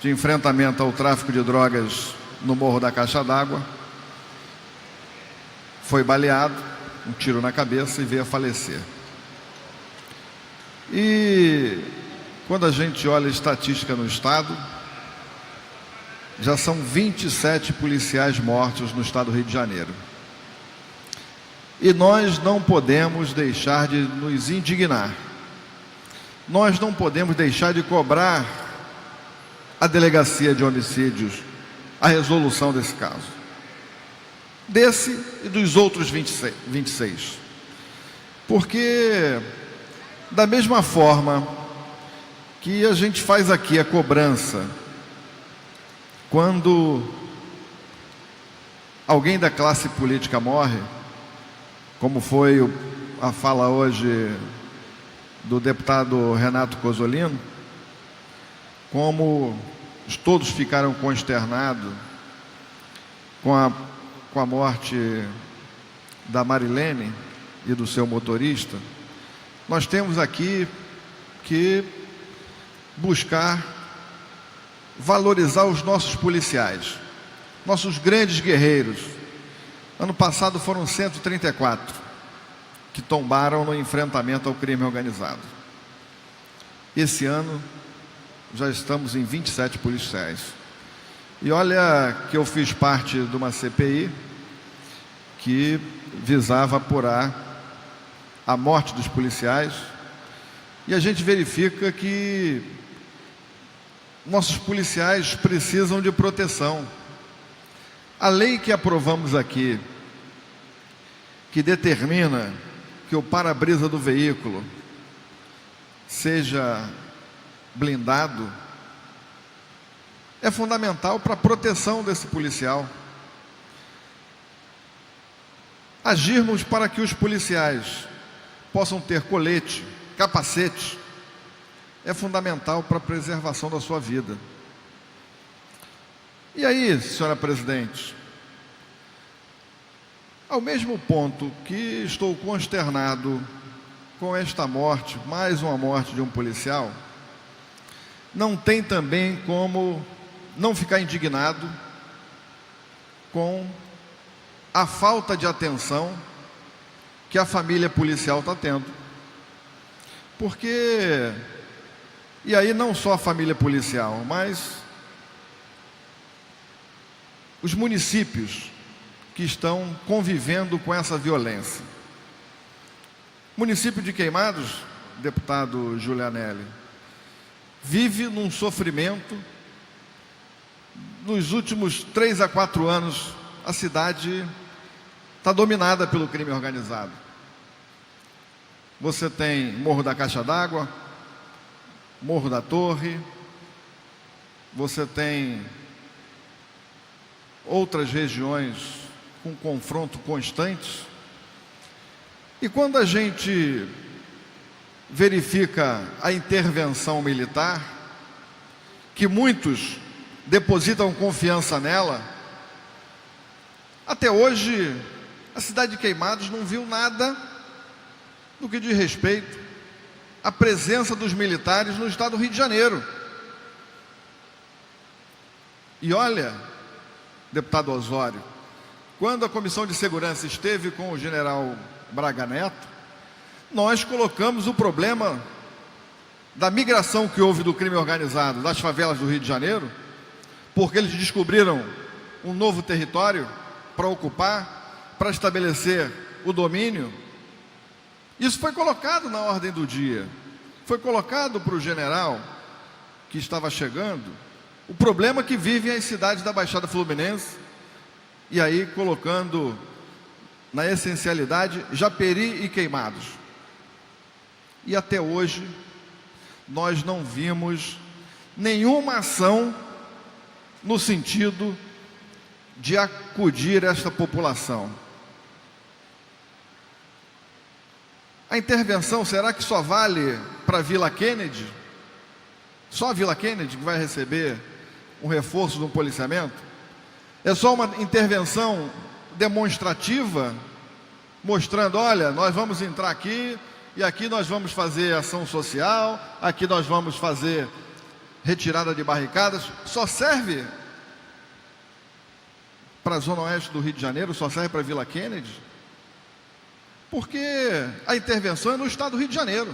de enfrentamento ao tráfico de drogas no Morro da Caixa d'Água, foi baleado, um tiro na cabeça e veio a falecer. E quando a gente olha a estatística no Estado, já são 27 policiais mortos no Estado do Rio de Janeiro. E nós não podemos deixar de nos indignar. Nós não podemos deixar de cobrar a Delegacia de Homicídios a resolução desse caso. Desse e dos outros 26. Porque, da mesma forma que a gente faz aqui a cobrança quando alguém da classe política morre, como foi a fala hoje do deputado Renato Cozzolino, como todos ficaram consternados com a morte da Marilene e do seu motorista, nós temos aqui que buscar valorizar os nossos policiais, nossos grandes guerreiros. Ano passado foram 134 que tombaram no enfrentamento ao crime organizado. Esse ano já estamos em 27 policiais. E olha que eu fiz parte de uma CPI que visava apurar a morte dos policiais, e a gente verifica que nossos policiais precisam de proteção. A lei que aprovamos aqui, que determina que o para-brisa do veículo seja blindado, é fundamental para a proteção desse policial. Agirmos para que os policiais possam ter colete, capacete, é fundamental para a preservação da sua vida. E aí, senhora presidente, ao mesmo ponto que estou consternado com esta morte, mais uma morte de um policial, não tem também como não ficar indignado com a falta de atenção que a família policial está tendo. Porque, e aí não só a família policial, mas os municípios que estão convivendo com essa violência. O município de Queimados, deputado Giulianelli, vive num sofrimento. Nos últimos 3 a 4 anos, a cidade está dominada pelo crime organizado. Você tem Morro da Caixa d'Água, Morro da Torre, você tem outras regiões com confronto constantes. E quando a gente verifica a intervenção militar, que muitos depositam confiança nela, até hoje a cidade de Queimados não viu nada no que diz respeito à presença dos militares no estado do Rio de Janeiro. E olha, deputado Osório, quando a Comissão de Segurança esteve com o general Braga Neto, nós colocamos o problema da migração que houve do crime organizado das favelas do Rio de Janeiro, porque eles descobriram um novo território para ocupar, para estabelecer o domínio. Isso foi colocado na ordem do dia, foi colocado para o general que estava chegando, o problema que vivem as cidades da Baixada Fluminense, e aí colocando na essencialidade Japeri e Queimados. E até hoje nós não vimos nenhuma ação no sentido de acudir esta população. A intervenção, será que só vale para a Vila Kennedy? Só a Vila Kennedy que vai receber um reforço do policiamento? É só uma intervenção demonstrativa, mostrando, olha, nós vamos entrar aqui, e aqui nós vamos fazer ação social, aqui nós vamos fazer retirada de barricadas. Só serve para a Zona Oeste do Rio de Janeiro, só serve para a Vila Kennedy? Porque a intervenção é no estado do Rio de Janeiro.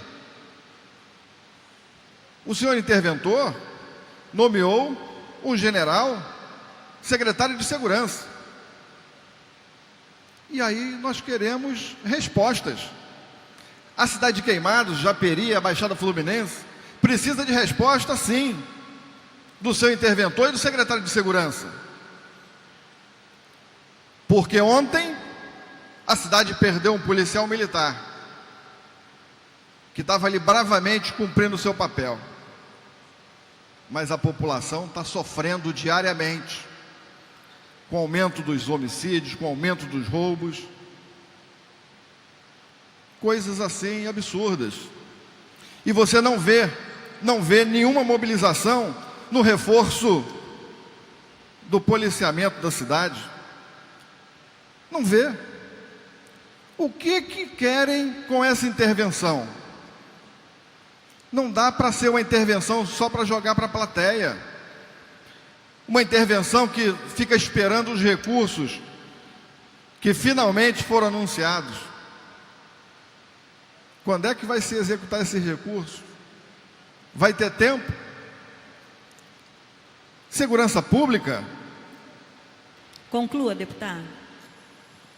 O senhor interventor nomeou um general secretário de segurança. E aí nós queremos respostas. A cidade de Queimados, Japeri, a Baixada Fluminense, precisa de resposta, sim, do seu interventor e do secretário de segurança. Porque ontem a cidade perdeu um policial militar que estava ali bravamente cumprindo o seu papel. Mas a população está sofrendo diariamente com o aumento dos homicídios, com o aumento dos roubos. Coisas assim absurdas. E você não vê nenhuma mobilização no reforço do policiamento da cidade. Não vê. O que querem com essa intervenção? Não dá para ser uma intervenção só para jogar para a plateia. Uma intervenção que fica esperando os recursos que finalmente foram anunciados. Quando é que vai se executar esses recursos? Vai ter tempo? Segurança pública? Conclua, deputado.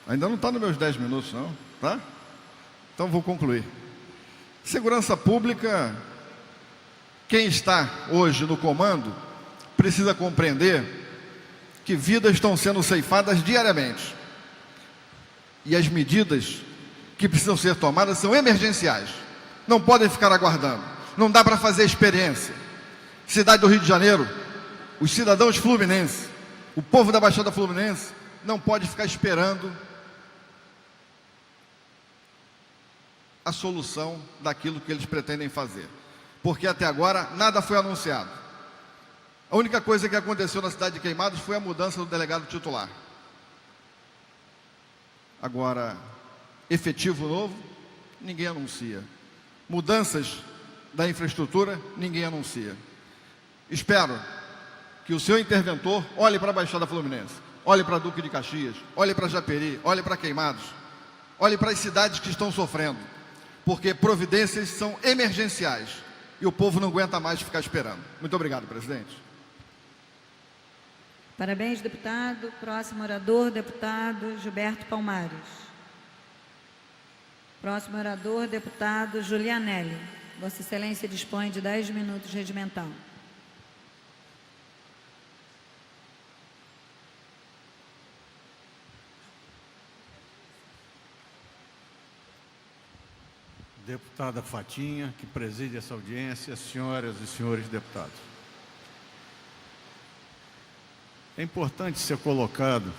Ainda não está nos meus 10 minutos, não, tá? Então vou concluir. Segurança pública, quem está hoje no comando, precisa compreender que vidas estão sendo ceifadas diariamente. E as medidas que precisam ser tomadas são emergenciais. Não podem ficar aguardando. Não dá para fazer experiência. Cidade do Rio de Janeiro, os cidadãos fluminenses, o povo da Baixada Fluminense, não pode ficar esperando a solução daquilo que eles pretendem fazer. Porque até agora nada foi anunciado. A única coisa que aconteceu na cidade de Queimados foi a mudança do delegado titular. Agora, efetivo novo, ninguém anuncia. Mudanças da infraestrutura, ninguém anuncia. Espero que o seu interventor olhe para a Baixada Fluminense, olhe para Duque de Caxias, olhe para Japeri, olhe para Queimados, olhe para as cidades que estão sofrendo, porque providências são emergenciais e o povo não aguenta mais ficar esperando. Muito obrigado, presidente. Parabéns, deputado. Próximo orador, deputado Gilberto Palmares. Próximo orador, deputado Julianelli. Vossa Excelência dispõe de 10 minutos regimental. Deputada Fatinha, que preside essa audiência, senhoras e senhores deputados. É importante ser colocado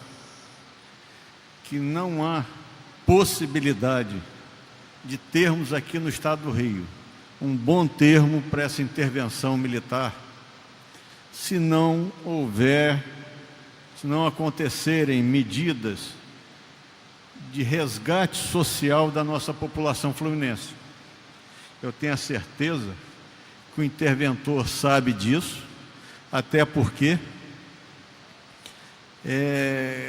que não há possibilidade de termos aqui no Estado do Rio um bom termo para essa intervenção militar, se não acontecerem medidas de resgate social da nossa população fluminense. Eu tenho a certeza que o interventor sabe disso, até porque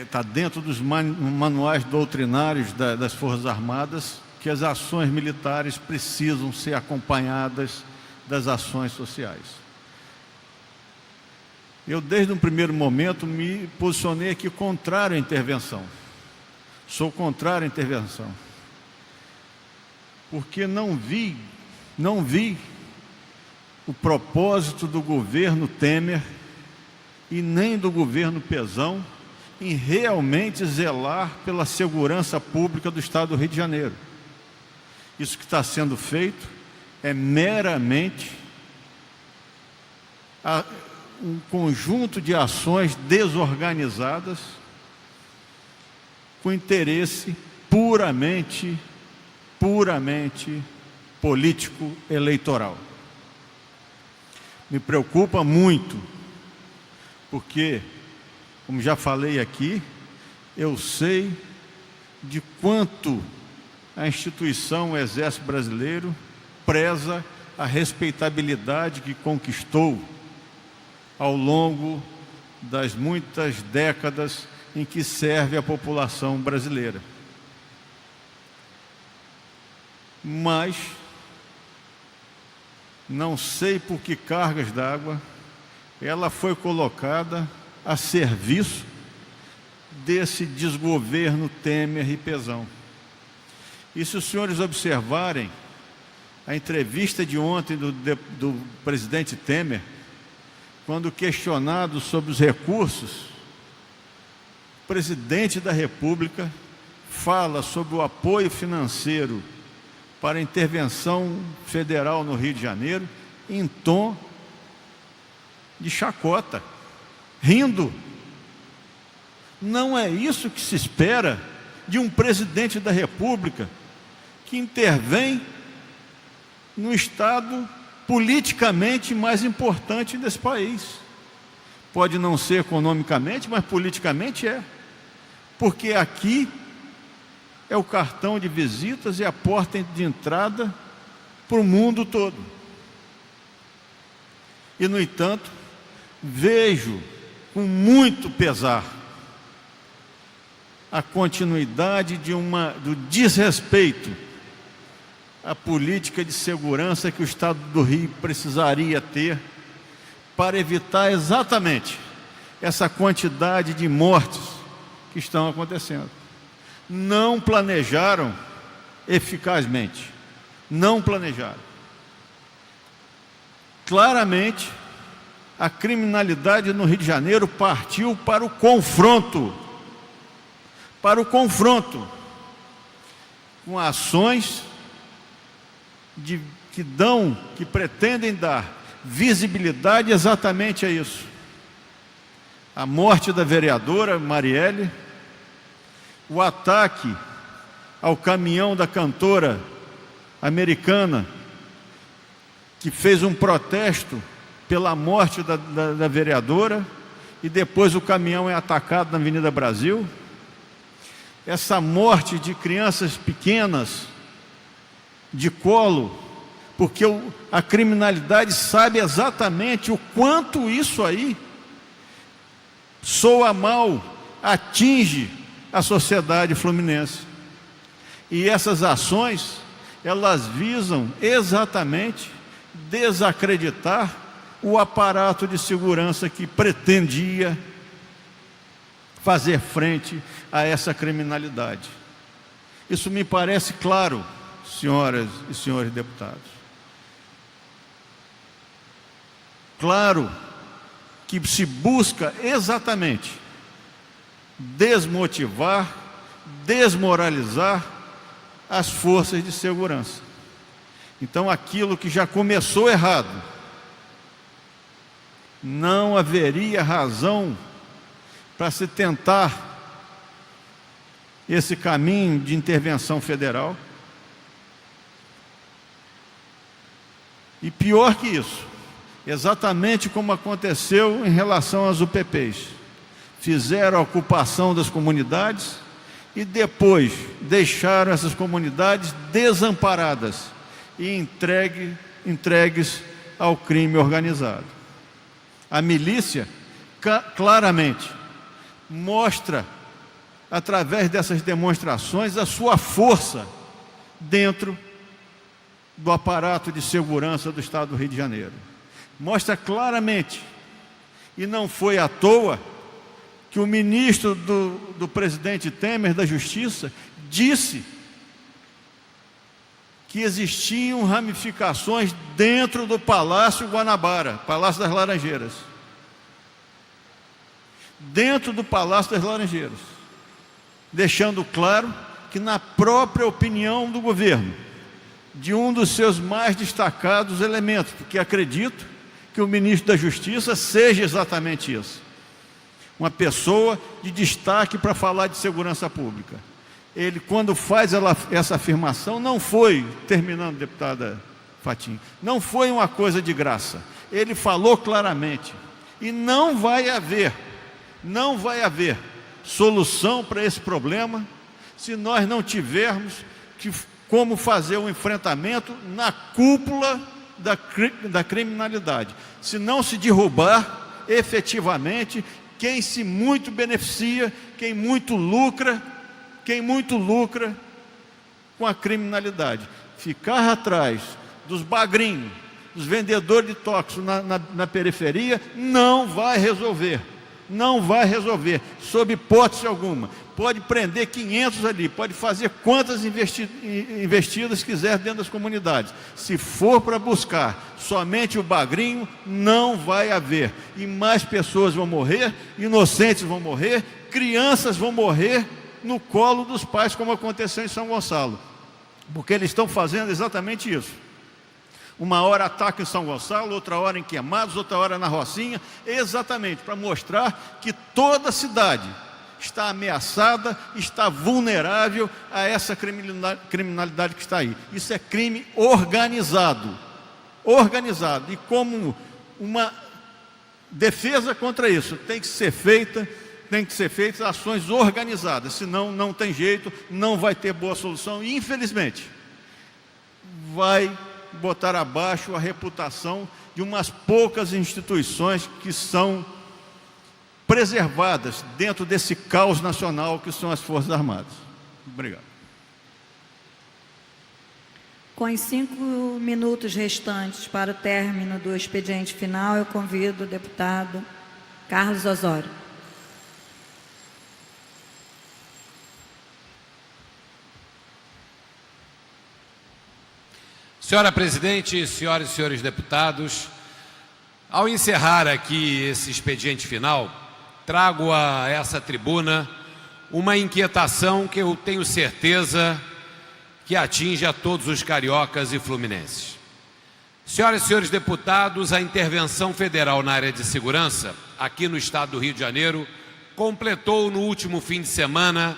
está dentro dos manuais doutrinários das Forças Armadas que as ações militares precisam ser acompanhadas das ações sociais. Eu, desde um primeiro momento, me posicionei aqui contrário à intervenção. Sou contrário à intervenção. Porque não vi o propósito do governo Temer e nem do governo Pezão em realmente zelar pela segurança pública do Estado do Rio de Janeiro. Isso que está sendo feito é meramente um conjunto de ações desorganizadas com interesse puramente político-eleitoral. Me preocupa muito, porque, como já falei aqui, eu sei de quanto a instituição, o Exército Brasileiro, preza a respeitabilidade que conquistou ao longo das muitas décadas em que serve a população brasileira. Mas não sei por que cargas d'água ela foi colocada a serviço desse desgoverno Temer e Pezão. E se os senhores observarem a entrevista de ontem do presidente Temer, quando questionado sobre os recursos, o presidente da República fala sobre o apoio financeiro para a intervenção federal no Rio de Janeiro em tom de chacota, rindo. Não é isso que se espera de um presidente da República que intervém no estado politicamente mais importante desse país. Pode não ser economicamente, mas politicamente é. Porque aqui é o cartão de visitas e a porta de entrada para o mundo todo. E, no entanto, vejo com muito pesar a continuidade do desrespeito à política de segurança que o Estado do Rio precisaria ter para evitar exatamente essa quantidade de mortes que estão acontecendo. Não planejaram eficazmente, não planejaram. Claramente, a criminalidade no Rio de Janeiro partiu para o confronto com ações que pretendem dar visibilidade exatamente a isso. A morte da vereadora Marielle, o ataque ao caminhão da cantora americana, que fez um protesto pela morte da vereadora, e depois o caminhão é atacado na Avenida Brasil. Essa morte de crianças pequenas, de colo, porque a criminalidade sabe exatamente o quanto isso aí soa mal, atinge a sociedade fluminense. E essas ações, elas visam exatamente desacreditar o aparato de segurança que pretendia fazer frente a essa criminalidade. Isso me parece claro, senhoras e senhores deputados. Claro que se busca exatamente desmotivar, desmoralizar as forças de segurança. Então, aquilo que já começou errado, não haveria razão para se tentar esse caminho de intervenção federal. E pior que isso, exatamente como aconteceu em relação às UPPs. Fizeram a ocupação das comunidades e depois deixaram essas comunidades desamparadas e entregues ao crime organizado. A milícia claramente mostra, através dessas demonstrações, a sua força dentro do aparato de segurança do Estado do Rio de Janeiro. Mostra claramente, e não foi à toa, que o ministro do presidente Temer da Justiça disse que existiam ramificações dentro do Palácio Guanabara, Palácio das Laranjeiras. Dentro do Palácio das Laranjeiras. Deixando claro que, na própria opinião do governo, de um dos seus mais destacados elementos, porque acredito que o ministro da Justiça seja exatamente isso. Uma pessoa de destaque para falar de segurança pública. Ele, quando faz essa afirmação, não foi, terminando, deputada Fatim, não foi uma coisa de graça. Ele falou claramente. E não vai haver solução para esse problema se nós não tivermos como fazer o enfrentamento na cúpula da criminalidade. Se não se derrubar efetivamente quem se muito beneficia, quem muito lucra com a criminalidade. Ficar atrás dos bagrinhos, dos vendedores de tóxicos na periferia, não vai resolver. Não vai resolver, sob hipótese alguma. Pode prender 500 ali, pode fazer quantas investidas quiser dentro das comunidades. Se for para buscar somente o bagrinho, não vai haver. E mais pessoas vão morrer, inocentes vão morrer, crianças vão morrer no colo dos pais, como aconteceu em São Gonçalo. Porque eles estão fazendo exatamente isso. Uma hora ataque em São Gonçalo, outra hora em Queimados, outra hora na Rocinha, exatamente para mostrar que toda a cidade está ameaçada, está vulnerável a essa criminalidade que está aí. Isso é crime organizado. Organizado. E como uma defesa contra isso tem que ser feitas ações organizadas, senão não tem jeito, não vai ter boa solução e, infelizmente, vai botar abaixo a reputação de umas poucas instituições que são preservadas dentro desse caos nacional que são as Forças Armadas. Obrigado. Com os 5 minutos restantes para o término do expediente final, eu convido o deputado Carlos Osório. Senhora Presidente, senhoras e senhores deputados, ao encerrar aqui esse expediente final, trago a essa tribuna uma inquietação que eu tenho certeza que atinge a todos os cariocas e fluminenses. Senhoras e senhores deputados, a intervenção federal na área de segurança, aqui no estado do Rio de Janeiro, completou no último fim de semana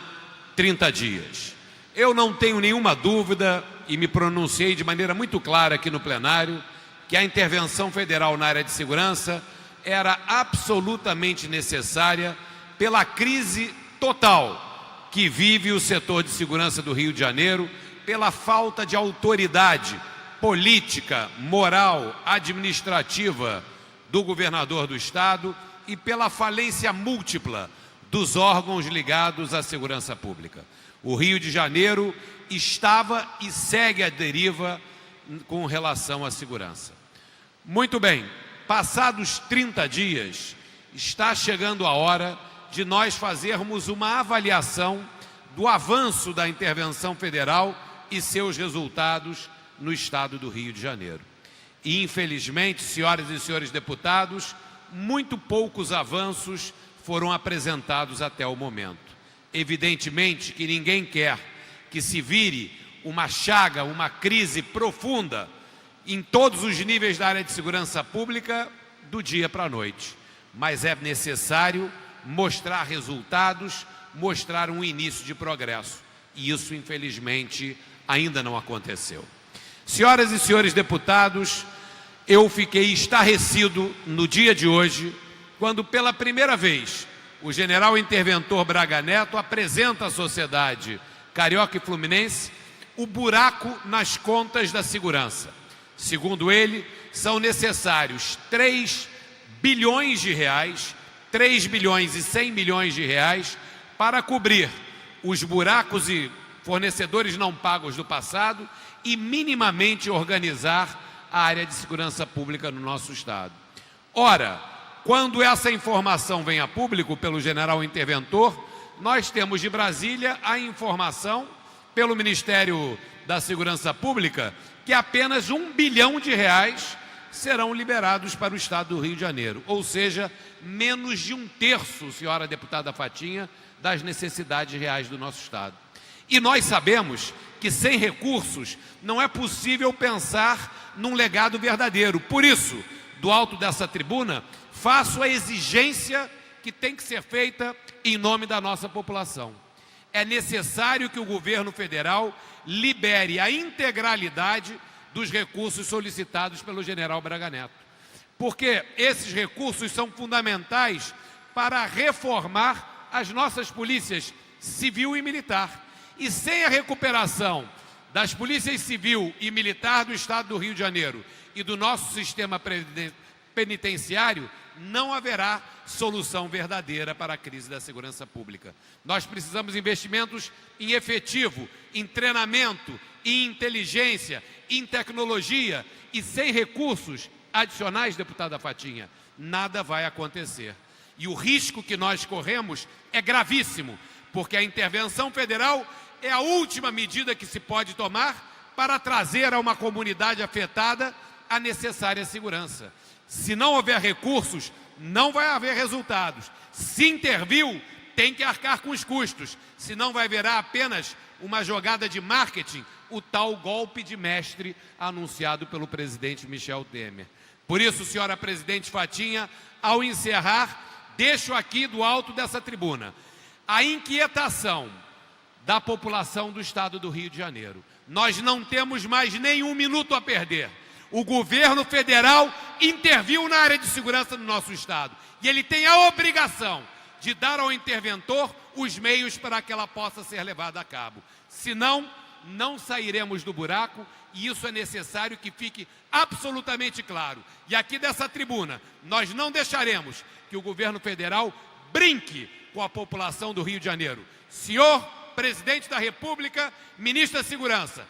30 dias. Eu não tenho nenhuma dúvida e me pronunciei de maneira muito clara aqui no plenário que a intervenção federal na área de segurança era absolutamente necessária pela crise total que vive o setor de segurança do Rio de Janeiro, pela falta de autoridade política, moral, administrativa do governador do estado e pela falência múltipla dos órgãos ligados à segurança pública. O Rio de Janeiro estava e segue à deriva com relação à segurança. Muito bem, passados 30 dias, está chegando a hora de nós fazermos uma avaliação do avanço da intervenção federal e seus resultados no estado do Rio de Janeiro. E, infelizmente, senhoras e senhores deputados, muito poucos avanços foram apresentados até o momento. Evidentemente que ninguém quer que se vire uma chaga, uma crise profunda em todos os níveis da área de segurança pública do dia para a noite. Mas é necessário mostrar resultados, mostrar um início de progresso. E isso, infelizmente, ainda não aconteceu. Senhoras e senhores deputados, eu fiquei estarrecido no dia de hoje, quando pela primeira vez o general interventor Braga Neto apresenta à sociedade carioca e fluminense o buraco nas contas da segurança. Segundo ele, são necessários 3 bilhões de reais, 3 bilhões e 100 milhões de reais para cobrir os buracos e fornecedores não pagos do passado e minimamente organizar a área de segurança pública no nosso Estado. Ora, quando essa informação vem a público pelo general interventor, nós temos de Brasília a informação pelo Ministério da Segurança Pública que apenas 1 bilhão de reais serão liberados para o Estado do Rio de Janeiro, ou seja, menos de 1/3, senhora deputada Fatinha, das necessidades reais do nosso Estado. E nós sabemos que sem recursos não é possível pensar num legado verdadeiro. Por isso, do alto dessa tribuna, faço a exigência que tem que ser feita em nome da nossa população. É necessário que o governo federal libere a integralidade dos recursos solicitados pelo general Braga Neto, porque esses recursos são fundamentais para reformar as nossas polícias civil e militar. E sem a recuperação das polícias civil e militar do Estado do Rio de Janeiro e do nosso sistema penitenciário, não haverá solução verdadeira para a crise da segurança pública. Nós precisamos de investimentos em efetivo, em treinamento, em inteligência, em tecnologia, e sem recursos adicionais, deputada Fatinha, nada vai acontecer. E o risco que nós corremos é gravíssimo, porque a intervenção federal é a última medida que se pode tomar para trazer a uma comunidade afetada a necessária segurança. Se não houver recursos, não vai haver resultados. Se interviu, tem que arcar com os custos, senão vai virar apenas uma jogada de marketing, o tal golpe de mestre anunciado pelo presidente Michel Temer. Por isso, senhora presidente Fatinha, ao encerrar, deixo aqui do alto dessa tribuna a inquietação da população do Estado do Rio de Janeiro. Nós não temos mais nenhum minuto a perder. O governo federal interviu na área de segurança do nosso Estado e ele tem a obrigação de dar ao interventor os meios para que ela possa ser levada a cabo. Senão, não sairemos do buraco, e isso é necessário que fique absolutamente claro. E aqui dessa tribuna, nós não deixaremos que o governo federal brinque com a população do Rio de Janeiro. Senhor presidente da República, ministro da Segurança,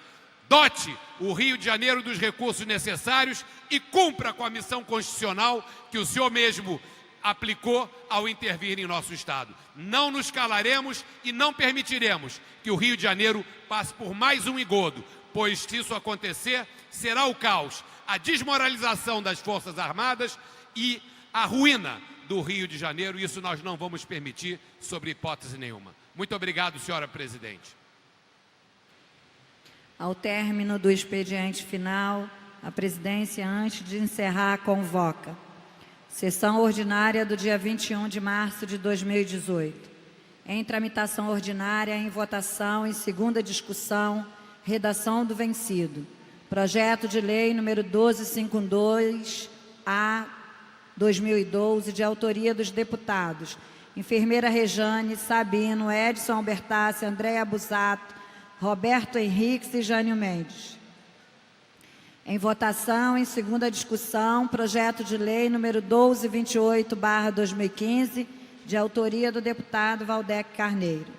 dote o Rio de Janeiro dos recursos necessários e cumpra com a missão constitucional que o senhor mesmo aplicou ao intervir em nosso Estado. Não nos calaremos e não permitiremos que o Rio de Janeiro passe por mais um engodo, pois se isso acontecer, será o caos, a desmoralização das Forças Armadas e a ruína do Rio de Janeiro. Isso nós não vamos permitir, sob hipótese nenhuma. Muito obrigado, senhora presidente. Ao término do expediente final, a presidência, antes de encerrar, convoca sessão ordinária do dia 21 de março de 2018. Em tramitação ordinária, em votação, em segunda discussão, redação do vencido. Projeto de lei número 1252-A/2012, de autoria dos deputados Enfermeira Rejane, Sabino, Edson Albertassi, Andréa Busato, Roberto Henriques e Jânio Mendes. Em votação, em segunda discussão, projeto de lei número 1228/2015, de autoria do deputado Valdec Carneiro.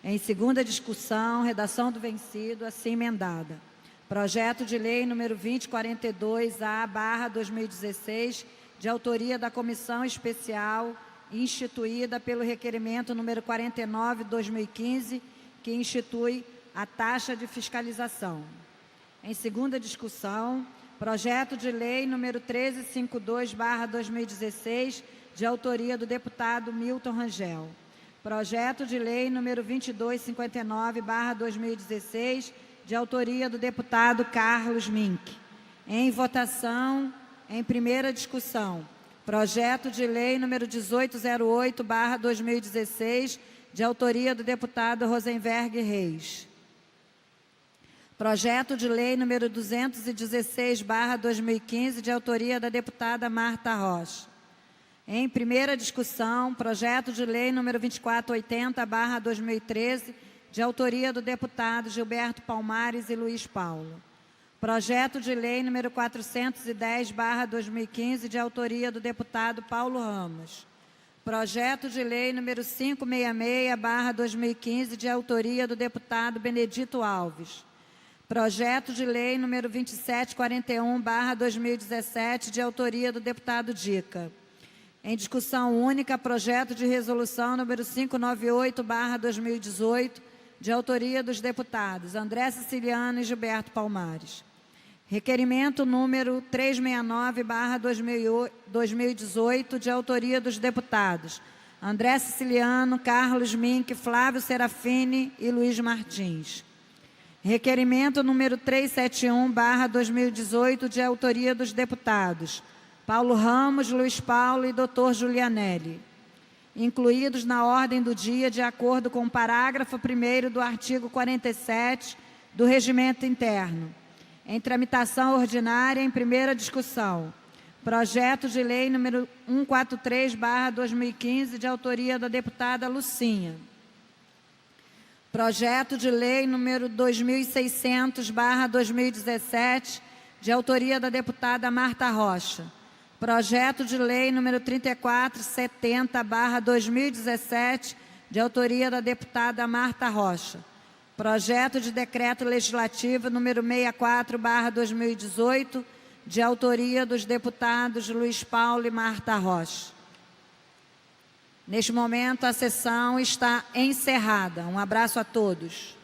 Em segunda discussão, redação do vencido, assim emendada. Projeto de lei número 2042-A/2016, de autoria da Comissão Especial instituída pelo requerimento número 49/2015, que institui a taxa de fiscalização. Em segunda discussão, projeto de lei número 1352/2016, de autoria do deputado Milton Rangel. Projeto de lei número 2259/2016, de autoria do deputado Carlos Mink. Em votação, em primeira discussão, Projeto de Lei número 1808/2016, de autoria do deputado Rosenberg Reis. Projeto de Lei número 216/2015, de autoria da deputada Marta Rocha. Em primeira discussão, projeto de lei número 2480/2013, de autoria do deputado Gilberto Palmares e Luiz Paulo. Projeto de lei número 410/2015, de autoria do deputado Paulo Ramos. Projeto de lei número 566/2015, de autoria do deputado Benedito Alves. Projeto de lei número 2741/2017, de autoria do deputado Dica. Em discussão única, projeto de resolução número 598/2018, de autoria dos deputados André Siciliano e Gilberto Palmares. Requerimento número 369/2018, de autoria dos deputados André Siciliano, Carlos Mink, Flávio Serafini e Luiz Martins. Requerimento número 371/2018, de autoria dos deputados Paulo Ramos, Luiz Paulo e Dr. Julianelli, incluídos na ordem do dia de acordo com o parágrafo 1º do artigo 47 do Regimento Interno. Em tramitação ordinária, em primeira discussão. Projeto de lei número 143/2015, de autoria da deputada Lucinha. Projeto de lei número 2600/2017, de autoria da deputada Marta Rocha. Projeto de lei número 3470/2017, de autoria da deputada Marta Rocha. Projeto de decreto legislativo número 64/2018, de autoria dos deputados Luiz Paulo e Marta Rocha. Neste momento, a sessão está encerrada. Um abraço a todos.